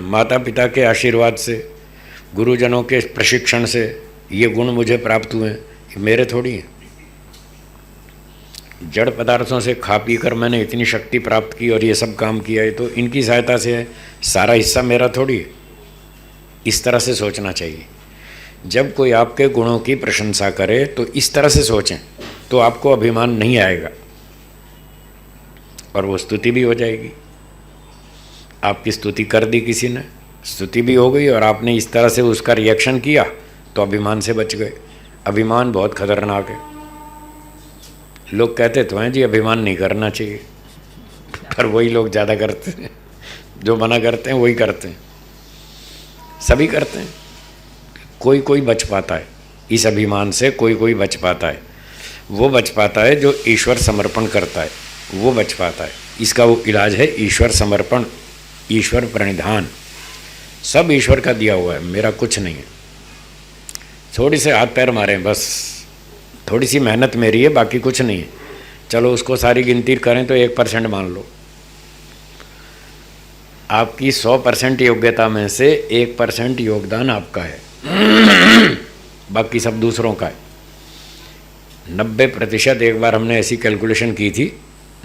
माता पिता के आशीर्वाद से, गुरुजनों के प्रशिक्षण से ये गुण मुझे प्राप्त हुए हैं, ये मेरे थोड़ी हैं। जड़ पदार्थों से खा पी कर मैंने इतनी शक्ति प्राप्त की और ये सब काम किया है, तो इनकी सहायता से है, सारा हिस्सा मेरा थोड़ी है। इस तरह से सोचना चाहिए। जब कोई आपके गुणों की प्रशंसा करे तो इस तरह से सोचें, तो आपको अभिमान नहीं आएगा और वो स्तुति भी हो जाएगी। आपकी स्तुति कर दी किसी ने, स्तुति भी हो गई और आपने इस तरह से उसका रिएक्शन किया तो अभिमान से बच गए। अभिमान बहुत खतरनाक है। लोग कहते तो हैं जी अभिमान नहीं करना चाहिए, पर वही लोग ज़्यादा करते हैं। जो मना करते हैं वही करते हैं, सभी करते हैं। कोई कोई बच पाता है इस अभिमान से, कोई कोई बच पाता है। वो बच पाता है जो ईश्वर समर्पण करता है, वो बच पाता है। इसका वो इलाज है ईश्वर समर्पण, ईश्वर प्रणिधान। सब ईश्वर का दिया हुआ है, मेरा कुछ नहीं है। थोड़ी से हाथ पैर मारे बस, थोड़ी सी मेहनत मेरी है, बाकी कुछ नहीं है। चलो उसको सारी गिनती करें तो 1% मान लो। आपकी 100% योग्यता में से 1% योगदान आपका है, बाकी सब दूसरों का है। 90%, एक बार हमने ऐसी कैलकुलेशन की थी,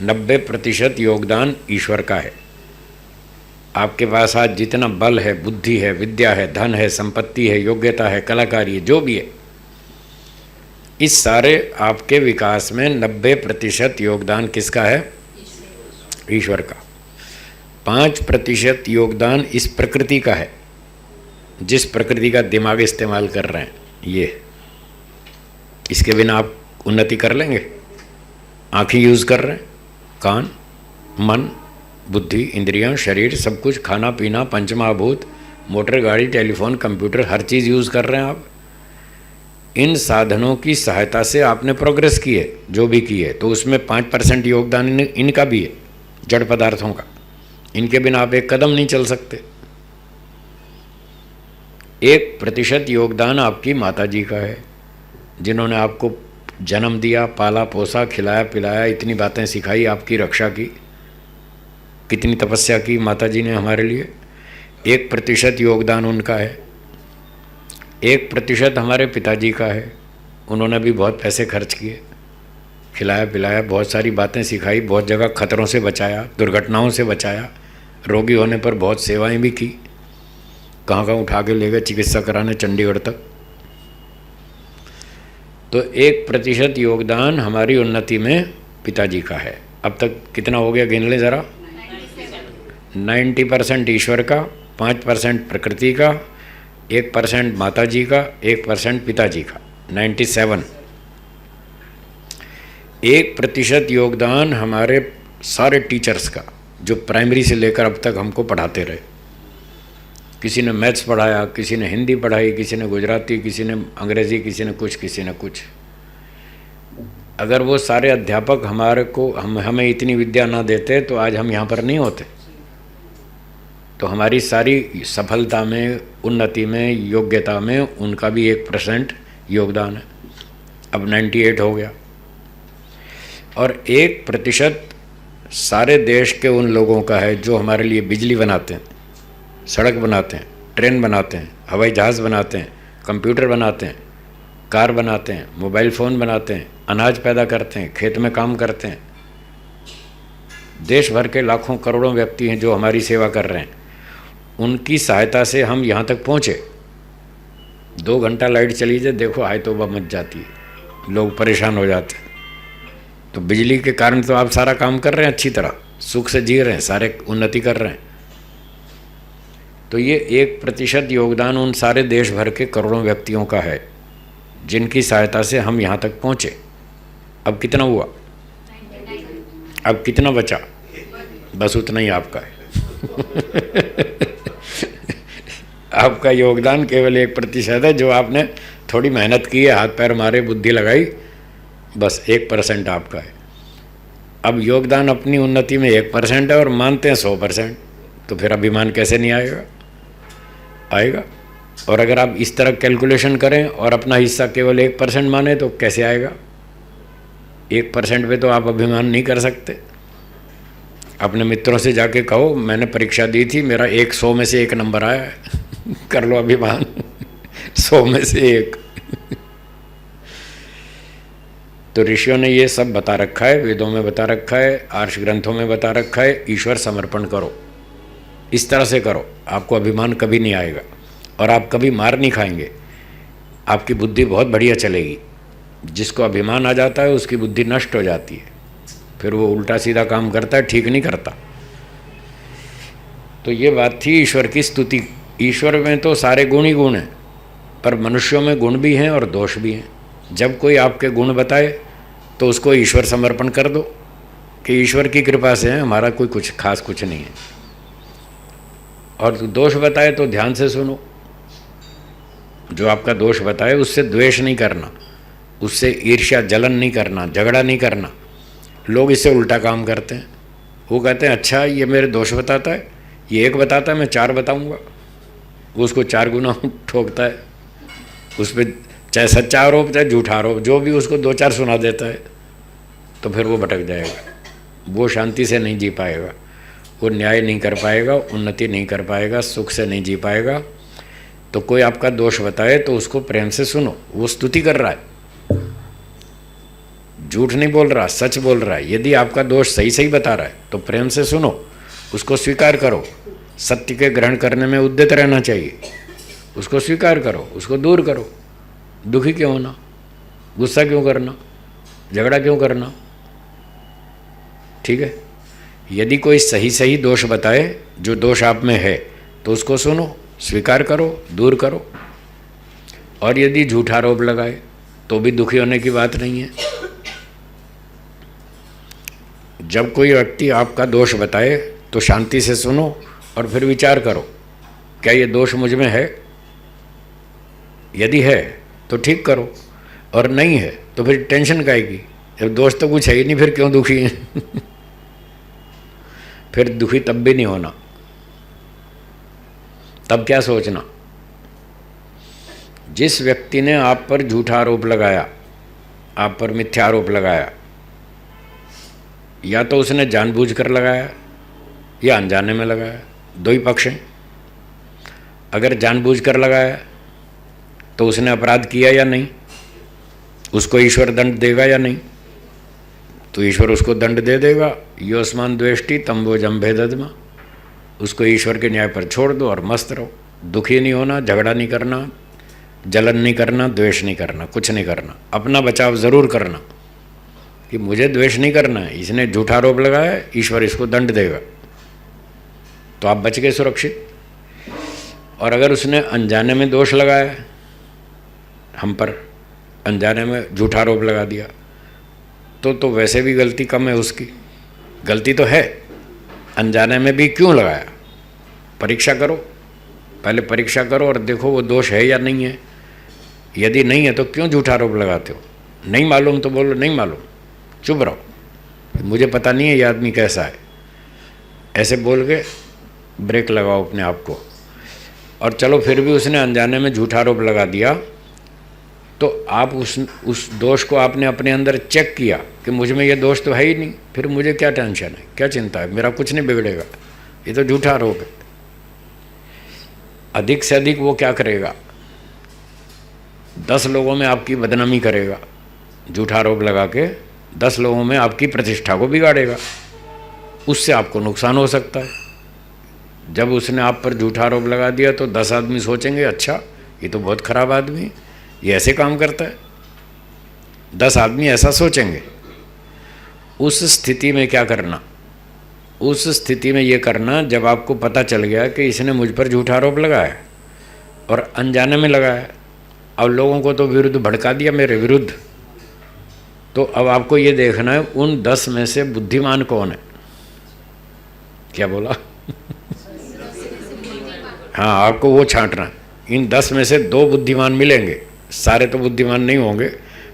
90% योगदान ईश्वर का है। आपके पास आज जितना बल है, बुद्धि है, विद्या है, धन है, संपत्ति है, योग्यता है, कलाकारी है, जो भी है, इस सारे आपके विकास में 90% योगदान किसका है? ईश्वर का। 5% योगदान इस प्रकृति का है, जिस प्रकृति का दिमाग इस्तेमाल कर रहे हैं ये। इसके बिना आप उन्नति कर लेंगे? आँखें यूज़ कर रहे हैं, कान, मन, बुद्धि, इंद्रियां, शरीर, सब कुछ, खाना पीना, पंचमहाभूत, मोटर गाड़ी, टेलीफोन, कंप्यूटर, हर चीज़ यूज़ कर रहे हैं आप। इन साधनों की सहायता से आपने प्रोग्रेस की है, जो भी की है, तो उसमें 5% योगदान इनका भी है, जड़ पदार्थों का। इनके बिना आप एक कदम नहीं चल सकते। 1% योगदान आपकी माता जी का है, जिन्होंने आपको जन्म दिया, पाला पोसा, खिलाया पिलाया, इतनी बातें सिखाई, आपकी रक्षा की, कितनी तपस्या की माता जी ने हमारे लिए। 1% योगदान उनका है। 1% हमारे पिताजी का है, उन्होंने भी बहुत पैसे खर्च किए, खिलाया पिलाया, बहुत सारी बातें सिखाई, बहुत जगह खतरों से बचाया, दुर्घटनाओं से बचाया, रोगी होने पर बहुत सेवाएं भी की, कहाँ कहाँ उठा के ले गए चिकित्सा कराने, चंडीगढ़ तक। तो 1% योगदान हमारी उन्नति में पिताजी का है। अब तक कितना हो गया, गिन लें ज़रा। 90% ईश्वर का, 5% प्रकृति का, 1% माता जी का, 1% पिताजी का, 97। 1% योगदान हमारे सारे टीचर्स का, जो प्राइमरी से लेकर अब तक हमको पढ़ाते रहे। किसी ने मैथ्स पढ़ाया, किसी ने हिंदी पढ़ाई, किसी ने गुजराती, किसी ने अंग्रेज़ी, किसी ने कुछ, किसी ने कुछ। अगर वो सारे अध्यापक हमारे को हमें इतनी विद्या ना देते तो आज हम यहाँ पर नहीं होते। तो हमारी सारी सफलता में, उन्नति में, योग्यता में उनका भी 1% योगदान है। अब 98 हो गया। और 1% सारे देश के उन लोगों का है जो हमारे लिए बिजली बनाते हैं, सड़क बनाते हैं, ट्रेन बनाते हैं, हवाई जहाज़ बनाते हैं, कंप्यूटर बनाते हैं, कार बनाते हैं, मोबाइल फ़ोन बनाते हैं, अनाज पैदा करते हैं, खेत में काम करते हैं। देश भर के लाखों करोड़ों व्यक्ति हैं जो हमारी सेवा कर रहे हैं। उनकी सहायता से हम यहाँ तक पहुँचे। 2 घंटा लाइट चली जाए, देखो हाय तौबा मच जाती है, लोग परेशान हो जाते हैं। तो बिजली के कारण तो आप सारा काम कर रहे हैं, अच्छी तरह सुख से जी रहे हैं, सारे उन्नति कर रहे हैं। तो ये 1% योगदान उन सारे देश भर के करोड़ों व्यक्तियों का है, जिनकी सहायता से हम यहाँ तक पहुँचे। अब कितना हुआ? अब कितना बचा? बस उतना ही आपका है। आपका योगदान केवल 1% है, जो आपने थोड़ी मेहनत की है, हाथ पैर मारे, बुद्धि लगाई, बस 1% आपका है। अब योगदान अपनी उन्नति में 1% है और मानते हैं 100%, तो फिर अभिमान कैसे नहीं आएगा? आएगा। और अगर आप इस तरह कैलकुलेशन करें और अपना हिस्सा केवल 1% माने तो कैसे आएगा? 1% पे तो आप अभिमान नहीं कर सकते। अपने मित्रों से जाके कहो मैंने परीक्षा दी थी, मेरा 100 में से 1 नंबर आया है। कर लो अभिमान। 100 में से 1। तो ऋषियों ने ये सब बता रखा है, वेदों में बता रखा है, आर्ष ग्रंथों में बता रखा है, ईश्वर समर्पण करो, इस तरह से करो, आपको अभिमान कभी नहीं आएगा और आप कभी मार नहीं खाएंगे। आपकी बुद्धि बहुत बढ़िया चलेगी। जिसको अभिमान आ जाता है उसकी बुद्धि नष्ट हो जाती है, फिर वो उल्टा सीधा काम करता है, ठीक नहीं करता। तो ये बात थी ईश्वर की स्तुति। ईश्वर में तो सारे गुण ही गुण हैं, पर मनुष्यों में गुण भी हैं और दोष भी हैं। जब कोई आपके गुण बताए तो उसको ईश्वर समर्पण कर दो कि ईश्वर की कृपा से है, हमारा कोई कुछ खास कुछ नहीं है। और दोष बताए तो ध्यान से सुनो। जो आपका दोष बताए उससे द्वेष नहीं करना, उससे ईर्ष्या जलन नहीं करना, झगड़ा नहीं करना। लोग इससे उल्टा काम करते हैं। वो कहते हैं अच्छा ये मेरे दोष बताता है, ये 1 बताता है, मैं 4 बताऊंगा। वो उसको 4 गुना ठोकता है, उस पर चाहे सच्चा आरोप चाहे झूठा आरोप, जो भी उसको 2-4 सुना देता है। तो फिर वो भटक जाएगा, वो शांति से नहीं जी पाएगा, वो न्याय नहीं कर पाएगा, उन्नति नहीं कर पाएगा, सुख से नहीं जी पाएगा। तो कोई आपका दोष बताए तो उसको प्रेम से सुनो। वो स्तुति कर रहा है, झूठ नहीं बोल रहा, सच बोल रहा है। यदि आपका दोष सही सही बता रहा है तो प्रेम से सुनो, उसको स्वीकार करो सत्य के ग्रहण करने में उद्यत रहना चाहिए। उसको स्वीकार करो, उसको दूर करो। दुखी क्यों होना, गुस्सा क्यों करना, झगड़ा क्यों करना? ठीक है। यदि कोई सही सही दोष बताए, जो दोष आप में है, तो उसको सुनो, स्वीकार करो, दूर करो। और यदि झूठा आरोप लगाए तो भी दुखी होने की बात नहीं है। जब कोई व्यक्ति आपका दोष बताए तो शांति से सुनो और फिर विचार करो, क्या ये दोष मुझ में है? यदि है तो ठीक करो, और नहीं है तो फिर टेंशन काहेगी? जब दोष तो कुछ है ही नहीं, फिर क्यों दुखी है? फिर दुखी तब भी नहीं होना। तब क्या सोचना, जिस व्यक्ति ने आप पर झूठा आरोप लगाया, आप पर मिथ्या आरोप लगाया, या तो उसने जानबूझकर लगाया या अनजाने में लगाया, दो ही पक्ष हैं। अगर जानबूझकर लगाया तो उसने अपराध किया या नहीं, उसको ईश्वर दंड देगा या नहीं? तो ईश्वर उसको दंड दे देगा। योस्मान द्वेष्टि तम्बो जम्भे दद्मा। उसको ईश्वर के न्याय पर छोड़ दो और मस्त रहो। दुखी नहीं होना, झगड़ा नहीं करना, जलन नहीं करना, द्वेष नहीं करना, कुछ नहीं करना। अपना बचाव ज़रूर करना कि मुझे द्वेष नहीं करना है, इसने झूठा आरोप लगाया, ईश्वर इसको दंड देगा, तो आप बच गए सुरक्षित। और अगर उसने अनजाने में दोष लगाया, हम पर अनजाने में झूठा आरोप लगा दिया, तो वैसे भी गलती कम है उसकी। गलती तो है, अनजाने में भी क्यों लगाया? परीक्षा करो, पहले परीक्षा करो और देखो वो दोष है या नहीं है। यदि नहीं है तो क्यों झूठा आरोप लगाते हो? नहीं मालूम तो बोलो नहीं मालूम, चुप रहो, मुझे पता नहीं है ये आदमी कैसा है, ऐसे बोल के ब्रेक लगाओ अपने आप को। और चलो फिर भी उसने अनजाने में झूठा आरोप लगा दिया, तो आप उस दोष को आपने अपने अंदर चेक किया कि मुझ में ये दोष तो है ही नहीं, फिर मुझे क्या टेंशन है, क्या चिंता है, मेरा कुछ नहीं बिगड़ेगा, ये तो झूठा आरोप है। अधिक से अधिक वो क्या करेगा, 10 लोगों में आपकी बदनामी करेगा, झूठा आरोप लगा के 10 लोगों में आपकी प्रतिष्ठा को बिगाड़ेगा, उससे आपको नुकसान हो सकता है। जब उसने आप पर झूठा आरोप लगा दिया तो 10 आदमी सोचेंगे अच्छा ये तो बहुत खराब आदमी है, ये ऐसे काम करता है, 10 आदमी ऐसा सोचेंगे। उस स्थिति में क्या करना, उस स्थिति में ये करना जब आपको पता चल गया कि इसने मुझ पर झूठा आरोप लगाया और अनजाने में लगाया, अब लोगों को तो विरुद्ध भड़का दिया मेरे विरुद्ध, तो अब आपको ये देखना है उन 10 में से बुद्धिमान कौन है। क्या बोला? हाँ, आपको वो छांटना। इन 10 में से 2 बुद्धिमान मिलेंगे, सारे तो बुद्धिमान नहीं होंगे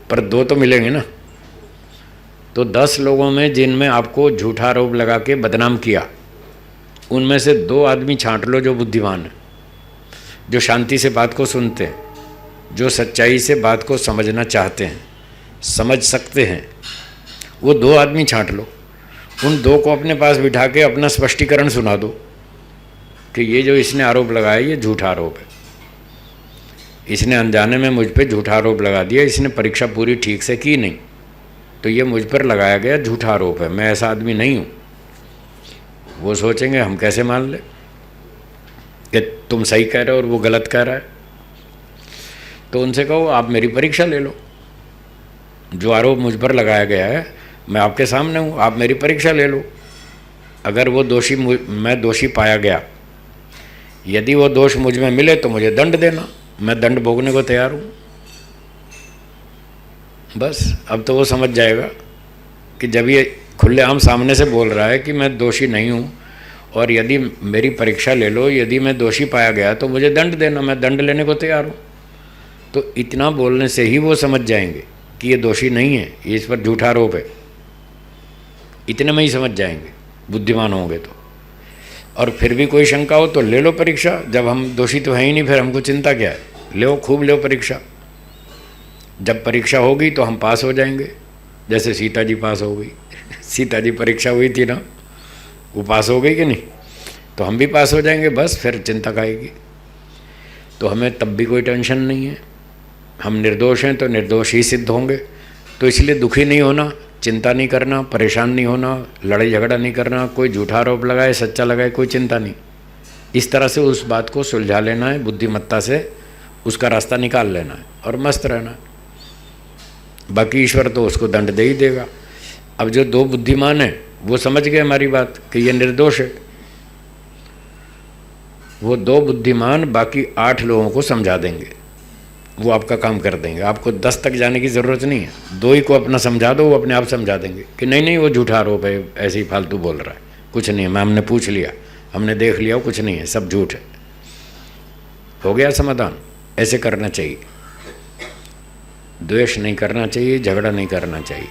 पर 2 तो मिलेंगे ना। तो 10 लोगों में जिनमें आपको झूठा आरोप लगा के बदनाम किया, उनमें से 2 आदमी छांट लो जो बुद्धिमान है, जो शांति से बात को सुनते हैं, जो सच्चाई से बात को समझना चाहते हैं, समझ सकते हैं। वो 2 आदमी छांट लो, उन 2 को अपने पास बिठा के अपना स्पष्टीकरण सुना दो कि ये जो इसने आरोप लगाया ये झूठा आरोप है, इसने अनजाने में मुझ पे झूठा आरोप लगा दिया, इसने परीक्षा पूरी ठीक से की नहीं, तो ये मुझ पर लगाया गया झूठा आरोप है, मैं ऐसा आदमी नहीं हूँ। वो सोचेंगे हम कैसे मान ले कि तुम सही कह रहे हो और वो गलत कह रहा है। तो उनसे कहो आप मेरी परीक्षा ले लो, जो आरोप मुझ पर लगाया गया है मैं आपके सामने हूँ, आप मेरी परीक्षा ले लो। अगर वो दोषी मैं दोषी पाया गया, यदि वो दोष मुझ में मिले तो मुझे दंड देना, मैं दंड भोगने को तैयार हूँ। बस अब तो वो समझ जाएगा कि जब ये खुलेआम सामने से बोल रहा है कि मैं दोषी नहीं हूँ और यदि मेरी परीक्षा ले लो, यदि मैं दोषी पाया गया तो मुझे दंड देना, मैं दंड लेने को तैयार हूँ। तो इतना बोलने से ही वो समझ जाएंगे कि ये दोषी नहीं है, ये इस पर झूठा आरोप है, इतने में ही समझ जाएंगे बुद्धिमान होंगे तो। और फिर भी कोई शंका हो तो ले लो परीक्षा, जब हम दोषी तो हैं ही नहीं फिर हमको चिंता क्या है, लो खूब लो परीक्षा। जब परीक्षा होगी तो हम पास हो जाएंगे, जैसे सीता जी पास हो गई। सीता जी परीक्षा हुई थी ना, वो पास हो गई कि नहीं, तो हम भी पास हो जाएंगे, बस फिर चिंता खाएगी। तो हमें तब भी कोई टेंशन नहीं है, हम निर्दोष हैं तो निर्दोष ही सिद्ध होंगे। तो इसलिए दुखी नहीं होना, चिंता नहीं करना, परेशान नहीं होना, लड़ाई झगड़ा नहीं करना, कोई झूठा आरोप लगाए सच्चा लगाए कोई चिंता नहीं। इस तरह से उस बात को सुलझा लेना है, बुद्धिमत्ता से उसका रास्ता निकाल लेना है और मस्त रहना है। बाकी ईश्वर तो उसको दंड दे ही देगा। अब जो दो बुद्धिमान हैं वो समझ गए हमारी बात कि ये निर्दोष है, वो दो बुद्धिमान बाकी 8 लोगों को समझा देंगे, वो आपका काम कर देंगे। आपको 10 तक जाने की ज़रूरत नहीं है, 2 ही को अपना समझा दो, वो अपने आप समझा देंगे कि नहीं नहीं वो झूठा आरोप है, ऐसे ही फालतू बोल रहा है, कुछ नहीं है, हमने पूछ लिया, हमने देख लिया, कुछ नहीं है, सब झूठ है। हो गया समाधान। ऐसे करना चाहिए, द्वेष नहीं करना चाहिए, झगड़ा नहीं करना चाहिए।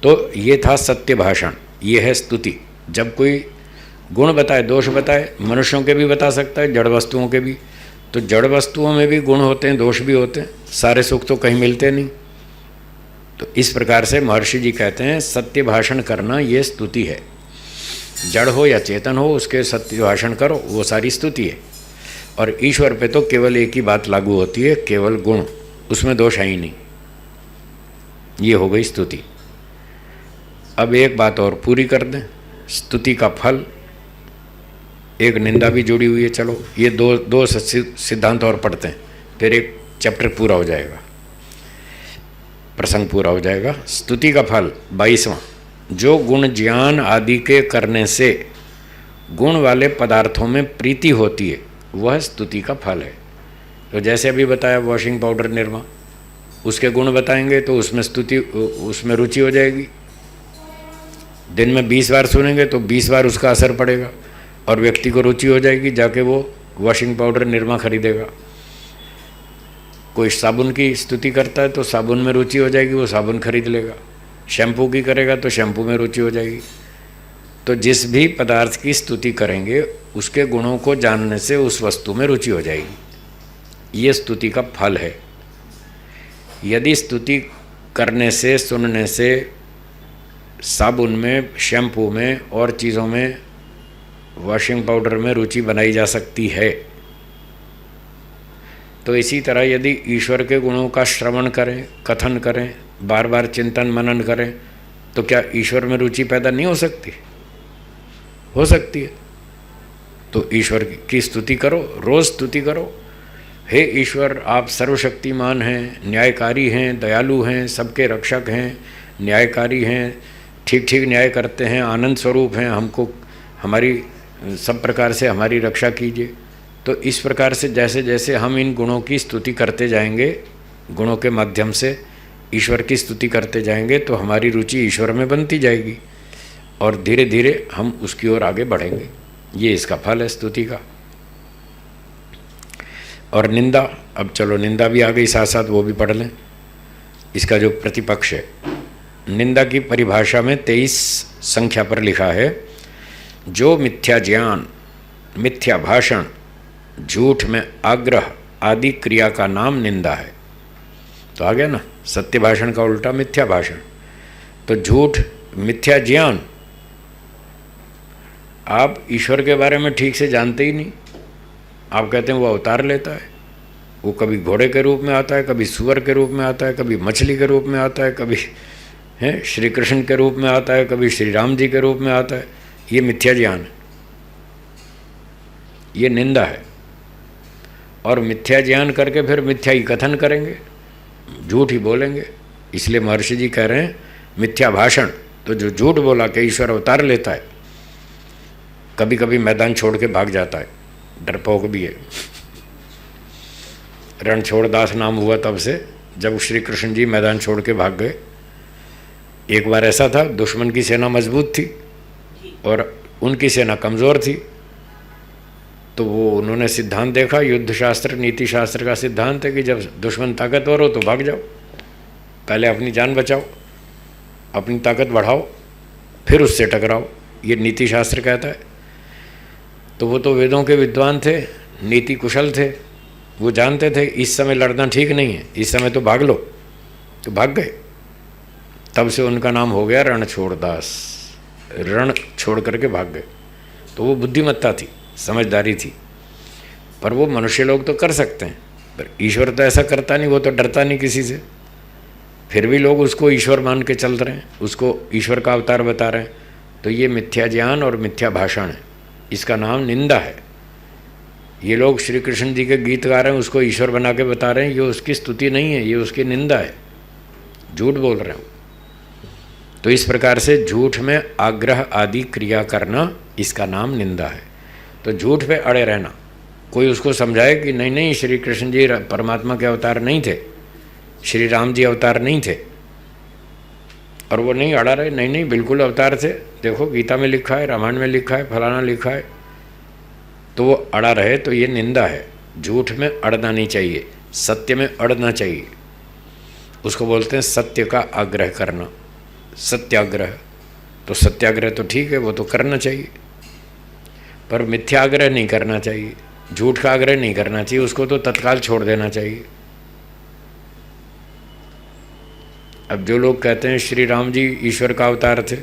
तो ये था सत्य भाषण, ये है स्तुति। जब कोई गुण बताए, दोष बताए, मनुष्यों के भी बता सकता है, जड़ वस्तुओं के भी। तो जड़ वस्तुओं में भी गुण होते हैं, दोष भी होते हैं, सारे सुख तो कहीं मिलते नहीं। तो इस प्रकार से महर्षि जी कहते हैं सत्य भाषण करना ये स्तुति है। जड़ हो या चेतन हो, उसके सत्य भाषण करो, वो सारी स्तुति है। और ईश्वर पे तो केवल एक ही बात लागू होती है, केवल गुण, उसमें दोष है ही नहीं। ये हो गई स्तुति। अब एक बात और पूरी कर दें, स्तुति का फल। एक निंदा भी जुड़ी हुई है। चलो ये दो सिद्धांत और पढ़ते हैं, फिर एक चैप्टर पूरा हो जाएगा, प्रसंग पूरा हो जाएगा। स्तुति का फल 22वां, जो गुण ज्ञान आदि के करने से गुण वाले पदार्थों में प्रीति होती है, वह स्तुति का फल है। तो जैसे अभी बताया वॉशिंग पाउडर निरमा, उसके गुण बताएंगे तो उसमें स्तुति, उसमें रुचि हो जाएगी। दिन में 20 बार सुनेंगे तो 20 बार उसका असर पड़ेगा और व्यक्ति को रुचि हो जाएगी, जाके वो वॉशिंग पाउडर निरमा खरीदेगा। कोई साबुन की स्तुति करता है तो साबुन में रुचि हो जाएगी, वो साबुन खरीद लेगा। शैम्पू की करेगा तो शैम्पू में रुचि हो जाएगी। तो जिस भी पदार्थ की स्तुति करेंगे उसके गुणों को जानने से उस वस्तु में रुचि हो जाएगी। ये स्तुति का फल है। यदि स्तुति करने से, सुनने से साबुन में, शैम्पू में और चीज़ों में, वॉशिंग पाउडर में रुचि बनाई जा सकती है, तो इसी तरह यदि ईश्वर के गुणों का श्रवण करें, कथन करें, बार बार चिंतन मनन करें, तो क्या ईश्वर में रुचि पैदा नहीं हो सकती? हो सकती है। तो ईश्वर की स्तुति करो, रोज़ स्तुति करो। हे ईश्वर, आप सर्वशक्तिमान हैं, न्यायकारी हैं, दयालु हैं, सबके रक्षक हैं, न्यायकारी हैं, ठीक ठीक न्याय करते हैं, आनंद स्वरूप हैं, हमको हमारी सब प्रकार से हमारी रक्षा कीजिए। तो इस प्रकार से जैसे जैसे हम इन गुणों की स्तुति करते जाएंगे, गुणों के माध्यम से ईश्वर की स्तुति करते जाएंगे, तो हमारी रुचि ईश्वर में बनती जाएगी और धीरे धीरे हम उसकी ओर आगे बढ़ेंगे। ये इसका फल है स्तुति का। और निंदा, अब चलो निंदा भी आ गई, साथ साथ वो भी पढ़ लें। इसका जो प्रतिपक्ष है, निंदा की परिभाषा में 23 संख्या पर लिखा है, जो मिथ्या ज्ञान, मिथ्या भाषण, झूठ में आग्रह आदि क्रिया का नाम निंदा है। तो आ गया ना, सत्य भाषण का उल्टा मिथ्या भाषण। तो झूठ, मिथ्या ज्ञान, आप ईश्वर के बारे में ठीक से जानते ही नहीं। आप कहते हैं वो अवतार लेता है, वो कभी घोड़े के रूप में आता है, कभी सुअर के रूप में आता है, कभी मछली के रूप में आता है, कभी है श्री कृष्ण के रूप में आता है, कभी श्री राम जी के रूप में आता है। ये मिथ्या ज्ञान है, ये निंदा है। और मिथ्या ज्ञान करके फिर मिथ्या ही कथन करेंगे, झूठ ही बोलेंगे। इसलिए महर्षि जी कह रहे हैं मिथ्या भाषण, तो जो झूठ बोला कि ईश्वर अवतार लेता है, कभी कभी मैदान छोड़ के भाग जाता है, डरपोक भी है। रणछोड़दास नाम हुआ तब से, जब श्री कृष्ण जी मैदान छोड़ के भाग गए। एक बार ऐसा था, दुश्मन की सेना मजबूत थी और उनकी सेना कमज़ोर थी। तो वो उन्होंने सिद्धांत देखा, युद्ध शास्त्र, नीति शास्त्र का सिद्धांत है कि जब दुश्मन ताकतवर हो तो भाग जाओ, पहले अपनी जान बचाओ, अपनी ताकत बढ़ाओ, फिर उससे टकराओ। ये नीति शास्त्र कहता है। तो वो तो वेदों के विद्वान थे, नीति कुशल थे, वो जानते थे इस समय लड़ना ठीक नहीं है, इस समय तो भाग लो, तो भाग गए। तब से उनका नाम हो गया रणछोड़दास, रण छोड़ करके भाग गए। तो वो बुद्धिमत्ता थी, समझदारी थी। पर वो मनुष्य लोग तो कर सकते हैं, पर ईश्वर तो ऐसा करता नहीं, वो तो डरता नहीं किसी से। फिर भी लोग उसको ईश्वर मान के चल रहे हैं, उसको ईश्वर का अवतार बता रहे हैं। तो ये मिथ्या ज्ञान और मिथ्या भाषण है, इसका नाम निंदा है। ये लोग श्री कृष्ण जी के गीत गा रहे हैं, उसको ईश्वर बना के बता रहे हैं, ये उसकी स्तुति नहीं है, ये उसकी निंदा है, झूठ बोल रहे हैं। तो इस प्रकार से झूठ में आग्रह आदि क्रिया करना, इसका नाम निंदा है। तो झूठ पे अड़े रहना, कोई उसको समझाए कि नहीं नहीं श्री कृष्ण जी परमात्मा के अवतार नहीं थे, श्री राम जी अवतार नहीं थे, और वो नहीं अड़ा रहे, नहीं नहीं बिल्कुल अवतार थे, देखो गीता में लिखा है, रामायण में लिखा है, फलाना लिखा है, तो वो अड़ा रहे, तो ये निंदा है। झूठ में अड़ना नहीं चाहिए, सत्य में अड़ना चाहिए। उसको बोलते हैं सत्य का आग्रह करना, सत्याग्रह। तो सत्याग्रह तो ठीक है, वो तो करना चाहिए, पर मिथ्याग्रह नहीं करना चाहिए, झूठ का आग्रह नहीं करना चाहिए, उसको तो तत्काल छोड़ देना चाहिए। अब जो लोग कहते हैं श्री राम जी ईश्वर का अवतार थे,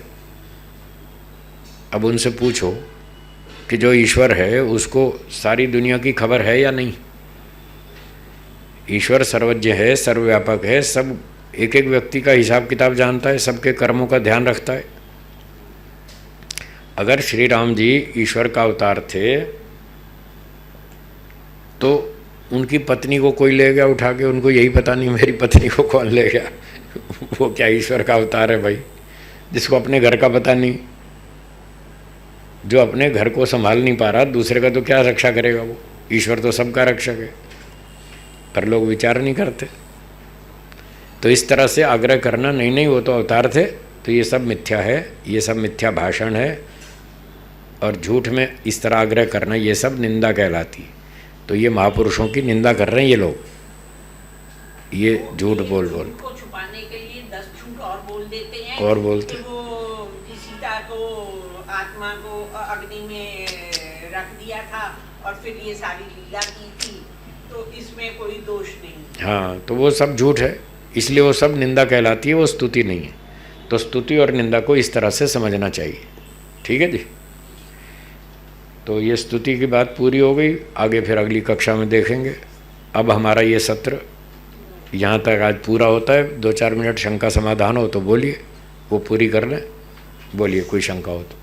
अब उनसे पूछो कि जो ईश्वर है उसको सारी दुनिया की खबर है या नहीं? ईश्वर सर्वज्ञ है, सर्वव्यापक है, सब एक एक व्यक्ति का हिसाब किताब जानता है, सबके कर्मों का ध्यान रखता है। अगर श्री राम जी ईश्वर का अवतार थे तो उनकी पत्नी को कोई ले गया उठा के, उनको यही पता नहीं मेरी पत्नी को कौन ले गया। वो क्या ईश्वर का अवतार है भाई, जिसको अपने घर का पता नहीं, जो अपने घर को संभाल नहीं पा रहा, दूसरे का तो क्या रक्षा करेगा वो? ईश्वर तो सबका रक्षक है, पर लोग विचार नहीं करते। तो इस तरह से आग्रह करना, नहीं नहीं वो तो अवतार थे, तो ये सब मिथ्या है, ये सब मिथ्या भाषण है। और झूठ में इस तरह आग्रह करना, ये सब निंदा कहलाती है। तो ये महापुरुषों की निंदा कर रहे हैं ये लोग, ये झूठ बोल को छुपाने के लिए 10 झूठ और बोल देते हैं, और बोलते कि वो सीता को, आत्मा को अग्नि में रख दिया था और फिर ये सारी लीला की थी, तो इसमें कोई दोष नहीं। हाँ, तो वो सब झूठ है, इसलिए वो सब निंदा कहलाती है, वो स्तुति नहीं है। तो स्तुति और निंदा को इस तरह से समझना चाहिए। ठीक है जी। तो ये स्तुति की बात पूरी हो गई, आगे फिर अगली कक्षा में देखेंगे। अब हमारा ये सत्र यहाँ तक आज पूरा होता है। 2-4 मिनट शंका समाधान हो तो बोलिए, वो पूरी कर लें। बोलिए कोई शंका हो तो।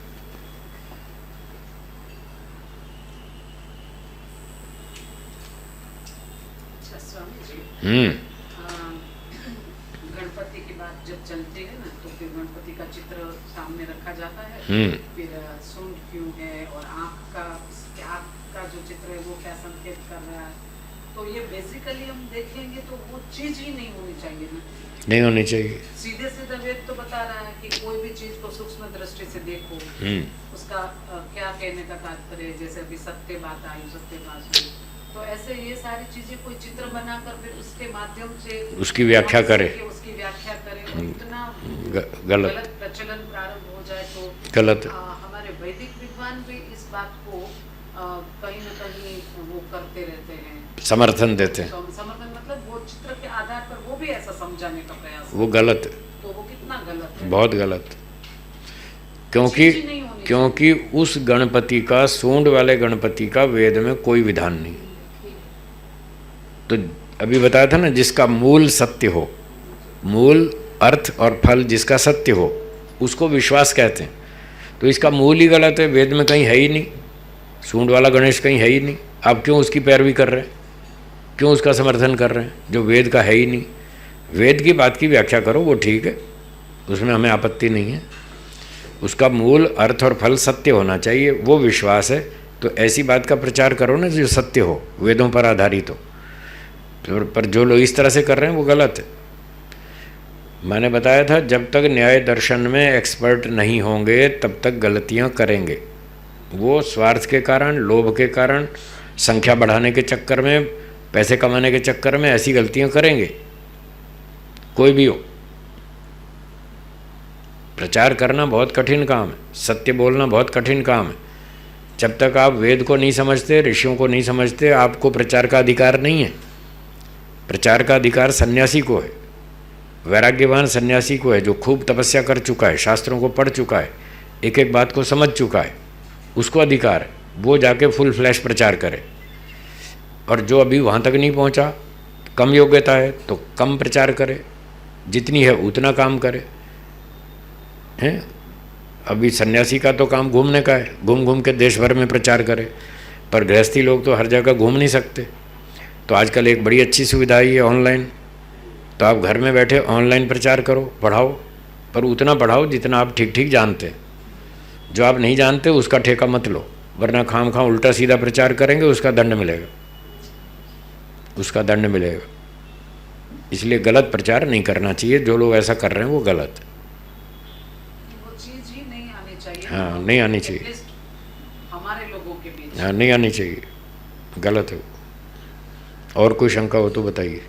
गणपति की बात जब चलती है ना, तो फिर गणपति का चित्र सामने रखा जाता है, फिर सूंड क्यों है और आँख का जो चित्र है वो क्या संकेत कर रहा है। तो ये बेसिकली हम देखेंगे तो वो चीज ही नहीं होनी चाहिए ना, नहीं होनी चाहिए। सीधे सीधे वेद तो बता रहा है कि कोई भी चीज को सूक्ष्म दृष्टि से देखो, उसका क्या कहने का तात्पर्य है। जैसे अभी सत्य बात आई, सत्य बात आई, तो ऐसे ये सारी चीजें कोई चित्र बनाकर फिर उसके माध्यम से उसकी व्याख्या करे, इतना गलत प्रचलन प्रारंभ हो जाए तो गलत। हमारे वैदिक विद्वान भी इस बात को कहीं न कहीं वो करते रहते हैं, समर्थन देते हैं। समर्थन मतलब वो चित्र के आधार पर वो भी ऐसा समझाने का प्रयास, वो गलत है। तो वो कितना गलत है, बहुत गलत। क्योंकि उस गणपति का, सूंड वाले गणपति का वेद में कोई विधान नहीं। तो अभी बताया था ना, जिसका मूल सत्य हो, मूल अर्थ और फल जिसका सत्य हो, उसको विश्वास कहते हैं। तो इसका मूल ही गलत है, वेद में कहीं है ही नहीं, सूंड वाला गणेश कहीं है ही नहीं। आप क्यों उसकी पैरवी कर रहे हैं, क्यों उसका समर्थन कर रहे हैं जो वेद का है ही नहीं? वेद की बात की व्याख्या करो, वो ठीक है, उसमें हमें आपत्ति नहीं है। उसका मूल अर्थ और फल सत्य होना चाहिए, वो विश्वास है। तो ऐसी बात का प्रचार करो ना जो सत्य हो, वेदों पर आधारित हो। पर जो लोग इस तरह से कर रहे हैं वो गलत है। मैंने बताया था, जब तक न्याय दर्शन में एक्सपर्ट नहीं होंगे तब तक गलतियां करेंगे। वो स्वार्थ के कारण, लोभ के कारण, संख्या बढ़ाने के चक्कर में, पैसे कमाने के चक्कर में ऐसी गलतियां करेंगे, कोई भी हो। प्रचार करना बहुत कठिन काम है, सत्य बोलना बहुत कठिन काम है। जब तक आप वेद को नहीं समझते, ऋषियों को नहीं समझते, आपको प्रचार का अधिकार नहीं है। प्रचार का अधिकार सन्यासी को है, वैराग्यवान सन्यासी को है, जो खूब तपस्या कर चुका है, शास्त्रों को पढ़ चुका है, एक एक बात को समझ चुका है, उसको अधिकार है। वो जाके फुल फ्लैश प्रचार करे। और जो अभी वहाँ तक नहीं पहुँचा, कम योग्यता है, तो कम प्रचार करे। जितनी है उतना काम करे हैं। अभी सन्यासी का तो काम घूमने का है, घूम घूम के देश भर में प्रचार करे, पर गृहस्थी लोग तो हर जगह घूम नहीं सकते। तो आजकल एक बड़ी अच्छी सुविधा है ऑनलाइन, तो आप घर में बैठे ऑनलाइन प्रचार करो, पढ़ाओ, पर उतना पढ़ाओ जितना आप ठीक ठीक जानते। जो आप नहीं जानते उसका ठेका मत लो, वरना खाम खां उल्टा सीधा प्रचार करेंगे, उसका दंड मिलेगा, उसका दंड मिलेगा। इसलिए गलत प्रचार नहीं करना चाहिए। जो लोग ऐसा कर रहे हैं वो गलत है। वो चीज ही नहीं आनी चाहिए। हाँ, नहीं आनी चाहिए। At least हमारे लोगों के बीच। हाँ, नहीं आनी चाहिए, गलत है। और कोई शंका हो तो बताइए।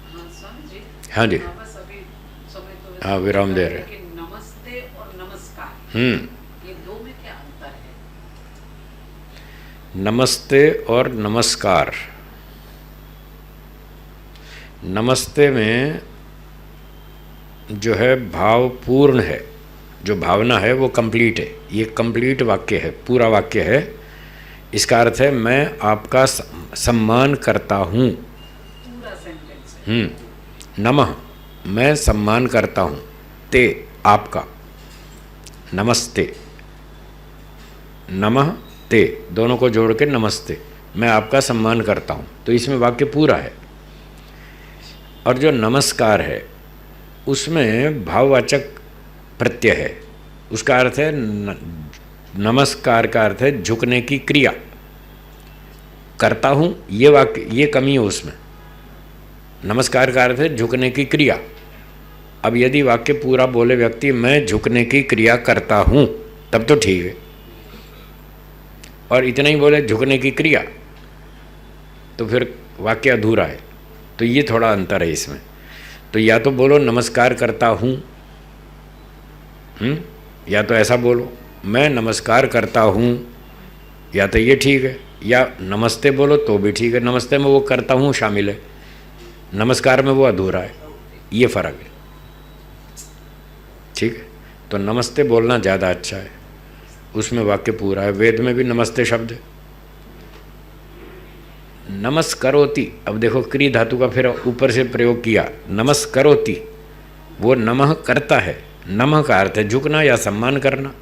हाँ स्वामी जी। हाँ जी। बस अभी समय तो हाँ, विराम दे रहे हैं। लेकिन नमस्ते और नमस्कार ये दो में क्या अंतर है? नमस्ते और नमस्कार। नमस्ते में जो है भावपूर्ण है, जो भावना है वो कंप्लीट है। ये कंप्लीट वाक्य है, पूरा वाक्य है। इसका अर्थ है मैं आपका सम्मान करता हूँ। पूरा सेंटेंस है। नमः, मैं सम्मान करता हूँ। ते, आपका। नमस्ते, नमः ते, दोनों को जोड़ के नमस्ते, मैं आपका सम्मान करता हूँ। तो इसमें वाक्य पूरा है। और जो नमस्कार है उसमें भाववाचक प्रत्यय है। उसका अर्थ है नमस्कार का अर्थ है झुकने की क्रिया। करता हूँ ये वाक्य, ये कमी है उसमें। नमस्कार का अर्थ है झुकने की क्रिया। अब यदि वाक्य पूरा बोले व्यक्ति मैं झुकने की क्रिया करता हूँ, तब तो ठीक है। और इतना ही बोले झुकने की क्रिया, तो फिर वाक्य अधूरा है। तो ये थोड़ा अंतर है इसमें। तो या तो बोलो नमस्कार करता हूँ, या तो ऐसा बोलो मैं नमस्कार करता हूँ, या तो ये ठीक है। या नमस्ते बोलो तो भी ठीक है। नमस्ते में वो करता हूँ शामिल है, नमस्कार में वो अधूरा है। ये फर्क है, ठीक है। तो नमस्ते बोलना ज़्यादा अच्छा है, उसमें वाक्य पूरा है। वेद में भी नमस्ते शब्द है। नमस्करोति, अब देखो क्री धातु का फिर ऊपर से प्रयोग किया। नमस्करोति, वो नमः करता है। नमः का अर्थ है झुकना या सम्मान करना,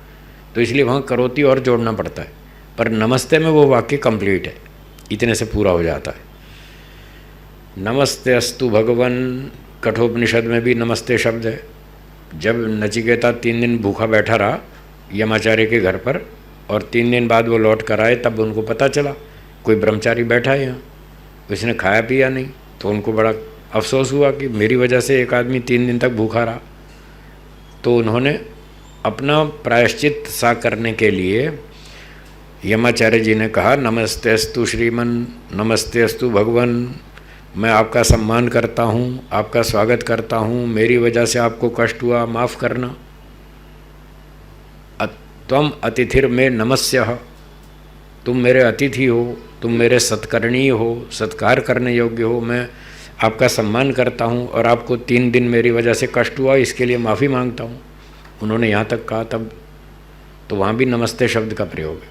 तो इसलिए वहाँ करोति और जोड़ना पड़ता है। पर नमस्ते में वो वाक्य कंप्लीट है, इतने से पूरा हो जाता है। नमस्ते अस्तु भगवन, कठोपनिषद में भी नमस्ते शब्द है। जब नचिकेता 3 दिन भूखा बैठा रहा यमाचार्य के घर पर, और 3 दिन बाद वो लौट कर आए, तब उनको पता चला कोई ब्रह्मचारी बैठा है यहाँ, उसने खाया पिया नहीं। तो उनको बड़ा अफसोस हुआ कि मेरी वजह से एक आदमी 3 दिन तक भूखा रहा। तो उन्होंने अपना प्रायश्चित सा करने के लिए यमाचार्य जी ने कहा नमस्ते अस्तु श्रीमन, नमस्ते अस्तु भगवन, मैं आपका सम्मान करता हूँ, आपका स्वागत करता हूँ, मेरी वजह से आपको कष्ट हुआ, माफ़ करना। त्वम अतिथिर में नमस्यः, तुम मेरे अतिथि हो, तुम मेरे सत्करणीय हो, सत्कार करने योग्य हो, मैं आपका सम्मान करता हूँ और आपको 3 दिन मेरी वजह से कष्ट हुआ, इसके लिए माफ़ी मांगता हूँ। उन्होंने यहाँ तक कहा, तब तो वहाँ भी नमस्ते शब्द का प्रयोग है।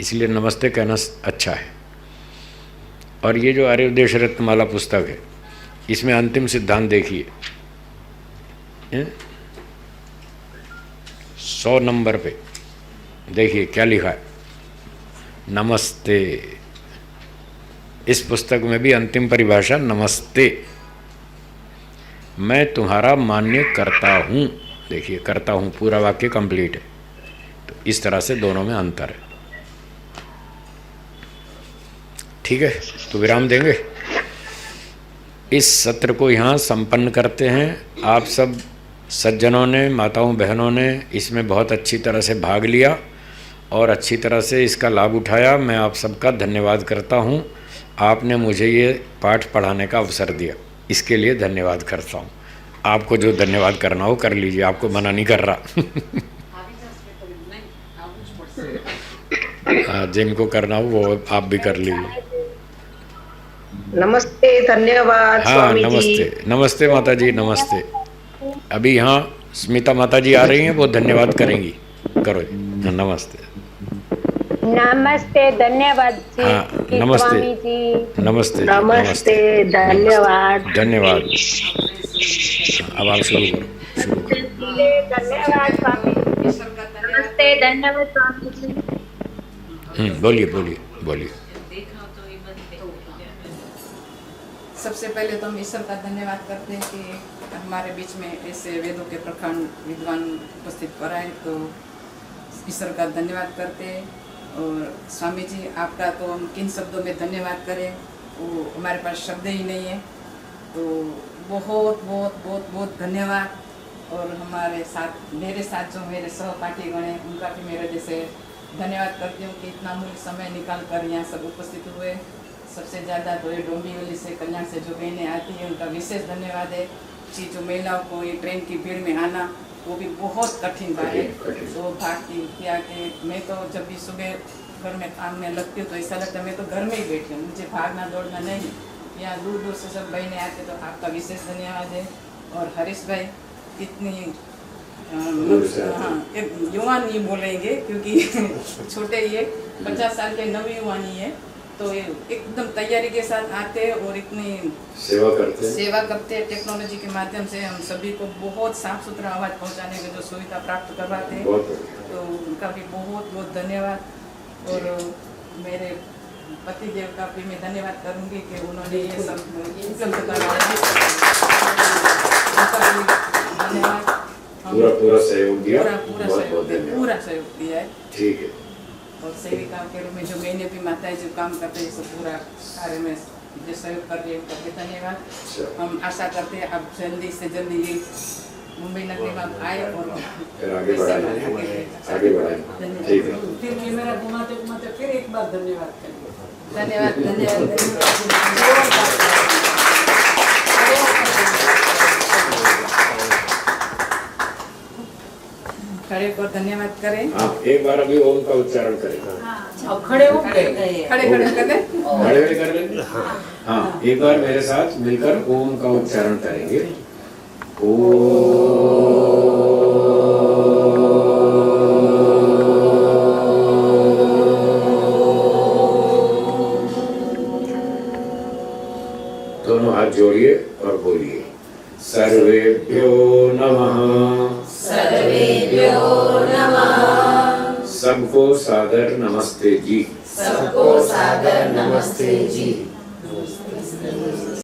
इसलिए नमस्ते कहना अच्छा है। और ये जो आर्योपदेश रत्नमाला पुस्तक है, इसमें अंतिम सिद्धांत देखिए, 100 नंबर पे देखिए क्या लिखा है, नमस्ते। इस पुस्तक में भी अंतिम परिभाषा नमस्ते, मैं तुम्हारा मान्य करता हूँ। देखिए करता हूँ, पूरा वाक्य कंप्लीट है। तो इस तरह से दोनों में अंतर है। ठीक है, तो विराम देंगे। इस सत्र को यहाँ संपन्न करते हैं। आप सब सज्जनों ने, माताओं बहनों ने इसमें बहुत अच्छी तरह से भाग लिया और अच्छी तरह से इसका लाभ उठाया। मैं आप सबका धन्यवाद करता हूँ। आपने मुझे ये पाठ पढ़ाने का अवसर दिया, इसके लिए धन्यवाद करता हूँ। आपको जो धन्यवाद करना हो कर लीजिए, आपको मना नहीं कर रहा। जिनको करना हो वो आप भी कर लीजिए। नमस्ते, धन्यवाद हाँ स्वामी जी। नमस्ते, नमस्ते माता जी, नमस्ते। अभी यहाँ स्मिता माता जी आ रही हैं, वो धन्यवाद करेंगी। करो जी, हाँ, नमस्ते। नमस्ते, धन्यवाद जी। हाँ नमस्ते, स्वामी जी। नमस्ते जी, नमस्ते, धन्यवाद। धन्यवाद। अपने अब आप शुरू करो, शुरू करो। धन्यवाद स्वामी जी। ईश्वर का धन्यवाद नमस्ते, धन्यवाद स्वामी जी। बोलिए बोलिए बोलिए। देखा तो ये सबसे पहले तो हम ईश्वर का धन्यवाद करते हैं कि हमारे बीच में ऐसे वेदों के प्रखंड विद्वान उपस्थित कराए, तो ईश्वर का धन्यवाद करते हैं। और स्वामी जी आपका तो हम किन शब्दों में धन्यवाद करें, वो हमारे पास शब्द ही नहीं है। तो बहुत बहुत बहुत बहुत धन्यवाद। और हमारे साथ, मेरे साथ जो मेरे सहपाठीगण हैं, उनका भी मेरे जैसे धन्यवाद करती हूँ कि इतना मूल्य समय निकाल कर यहाँ सब उपस्थित हुए। सबसे ज़्यादा तो ये डोंबिवली से, कल्याण से जो बहनें आती हैं, उनका विशेष धन्यवाद है कि जो महिलाओं को ये ट्रेन की भीड़ में आना, वो भी बहुत कठिन बात है। तो भागती क्या कि मैं तो जब भी सुबह घर में काम में लगती हूँ तो ऐसा लगता है मैं तो घर में ही बैठी हूँ, मुझे भागना दौड़ना नहीं। यहाँ दूर दूर से सब बहनें आते, तो आपका विशेष धन्यवाद है। और हरीश भाई इतनी हाँ, एक युवा नहीं बोलेंगे क्योंकि छोटे ही है, 50 साल के नवयुवानी है, तो ये एकदम तैयारी के साथ आते हैं और इतनी सेवा करते हैं। टेक्नोलॉजी के माध्यम से हम सभी को बहुत साफ सुथरा आवाज़ पहुंचाने की जो सुविधा प्राप्त करवाते हैं, तो उनका भी बहुत बहुत धन्यवाद। और मेरे पतिदेव का भी मैं धन्यवाद करूंगी कि उन्होंने ये सब उपलब्ध करवाया। धन्यवाद। पूरा सहयोग दिया, पूरा सहयोग दिया है। ठीक है। और सेविका के रूप में जो मैंने भी माताएं जो काम करते हैं, सब पूरा कार्य में जो सहयोग कर रही है, उनका भी धन्यवाद। हम आशा करते हैं आप जल्दी से जल्दी ये मुंबई नगरी में आए और आगे बढ़ाएं। ठीक है। फिर कैमरा घुमाते घुमाते फिर एक बार धन्यवाद करेंगे। धन्यवाद। खड़े को धन्यवाद करें। आप एक बार अभी ओम का उच्चारण करें। खड़े हो खड़े कर ले। खड़े कर लेंगे। हाँ, एक बार मेरे साथ मिलकर ओम का उच्चारण करेंगे। दोनों हाथ जोड़िए और बोलिए, सर्वेभ्यो नमः। सर्वेभ्यो नमः। सबको सादर नमस्ते जी। सबको सादर नमस्ते जी।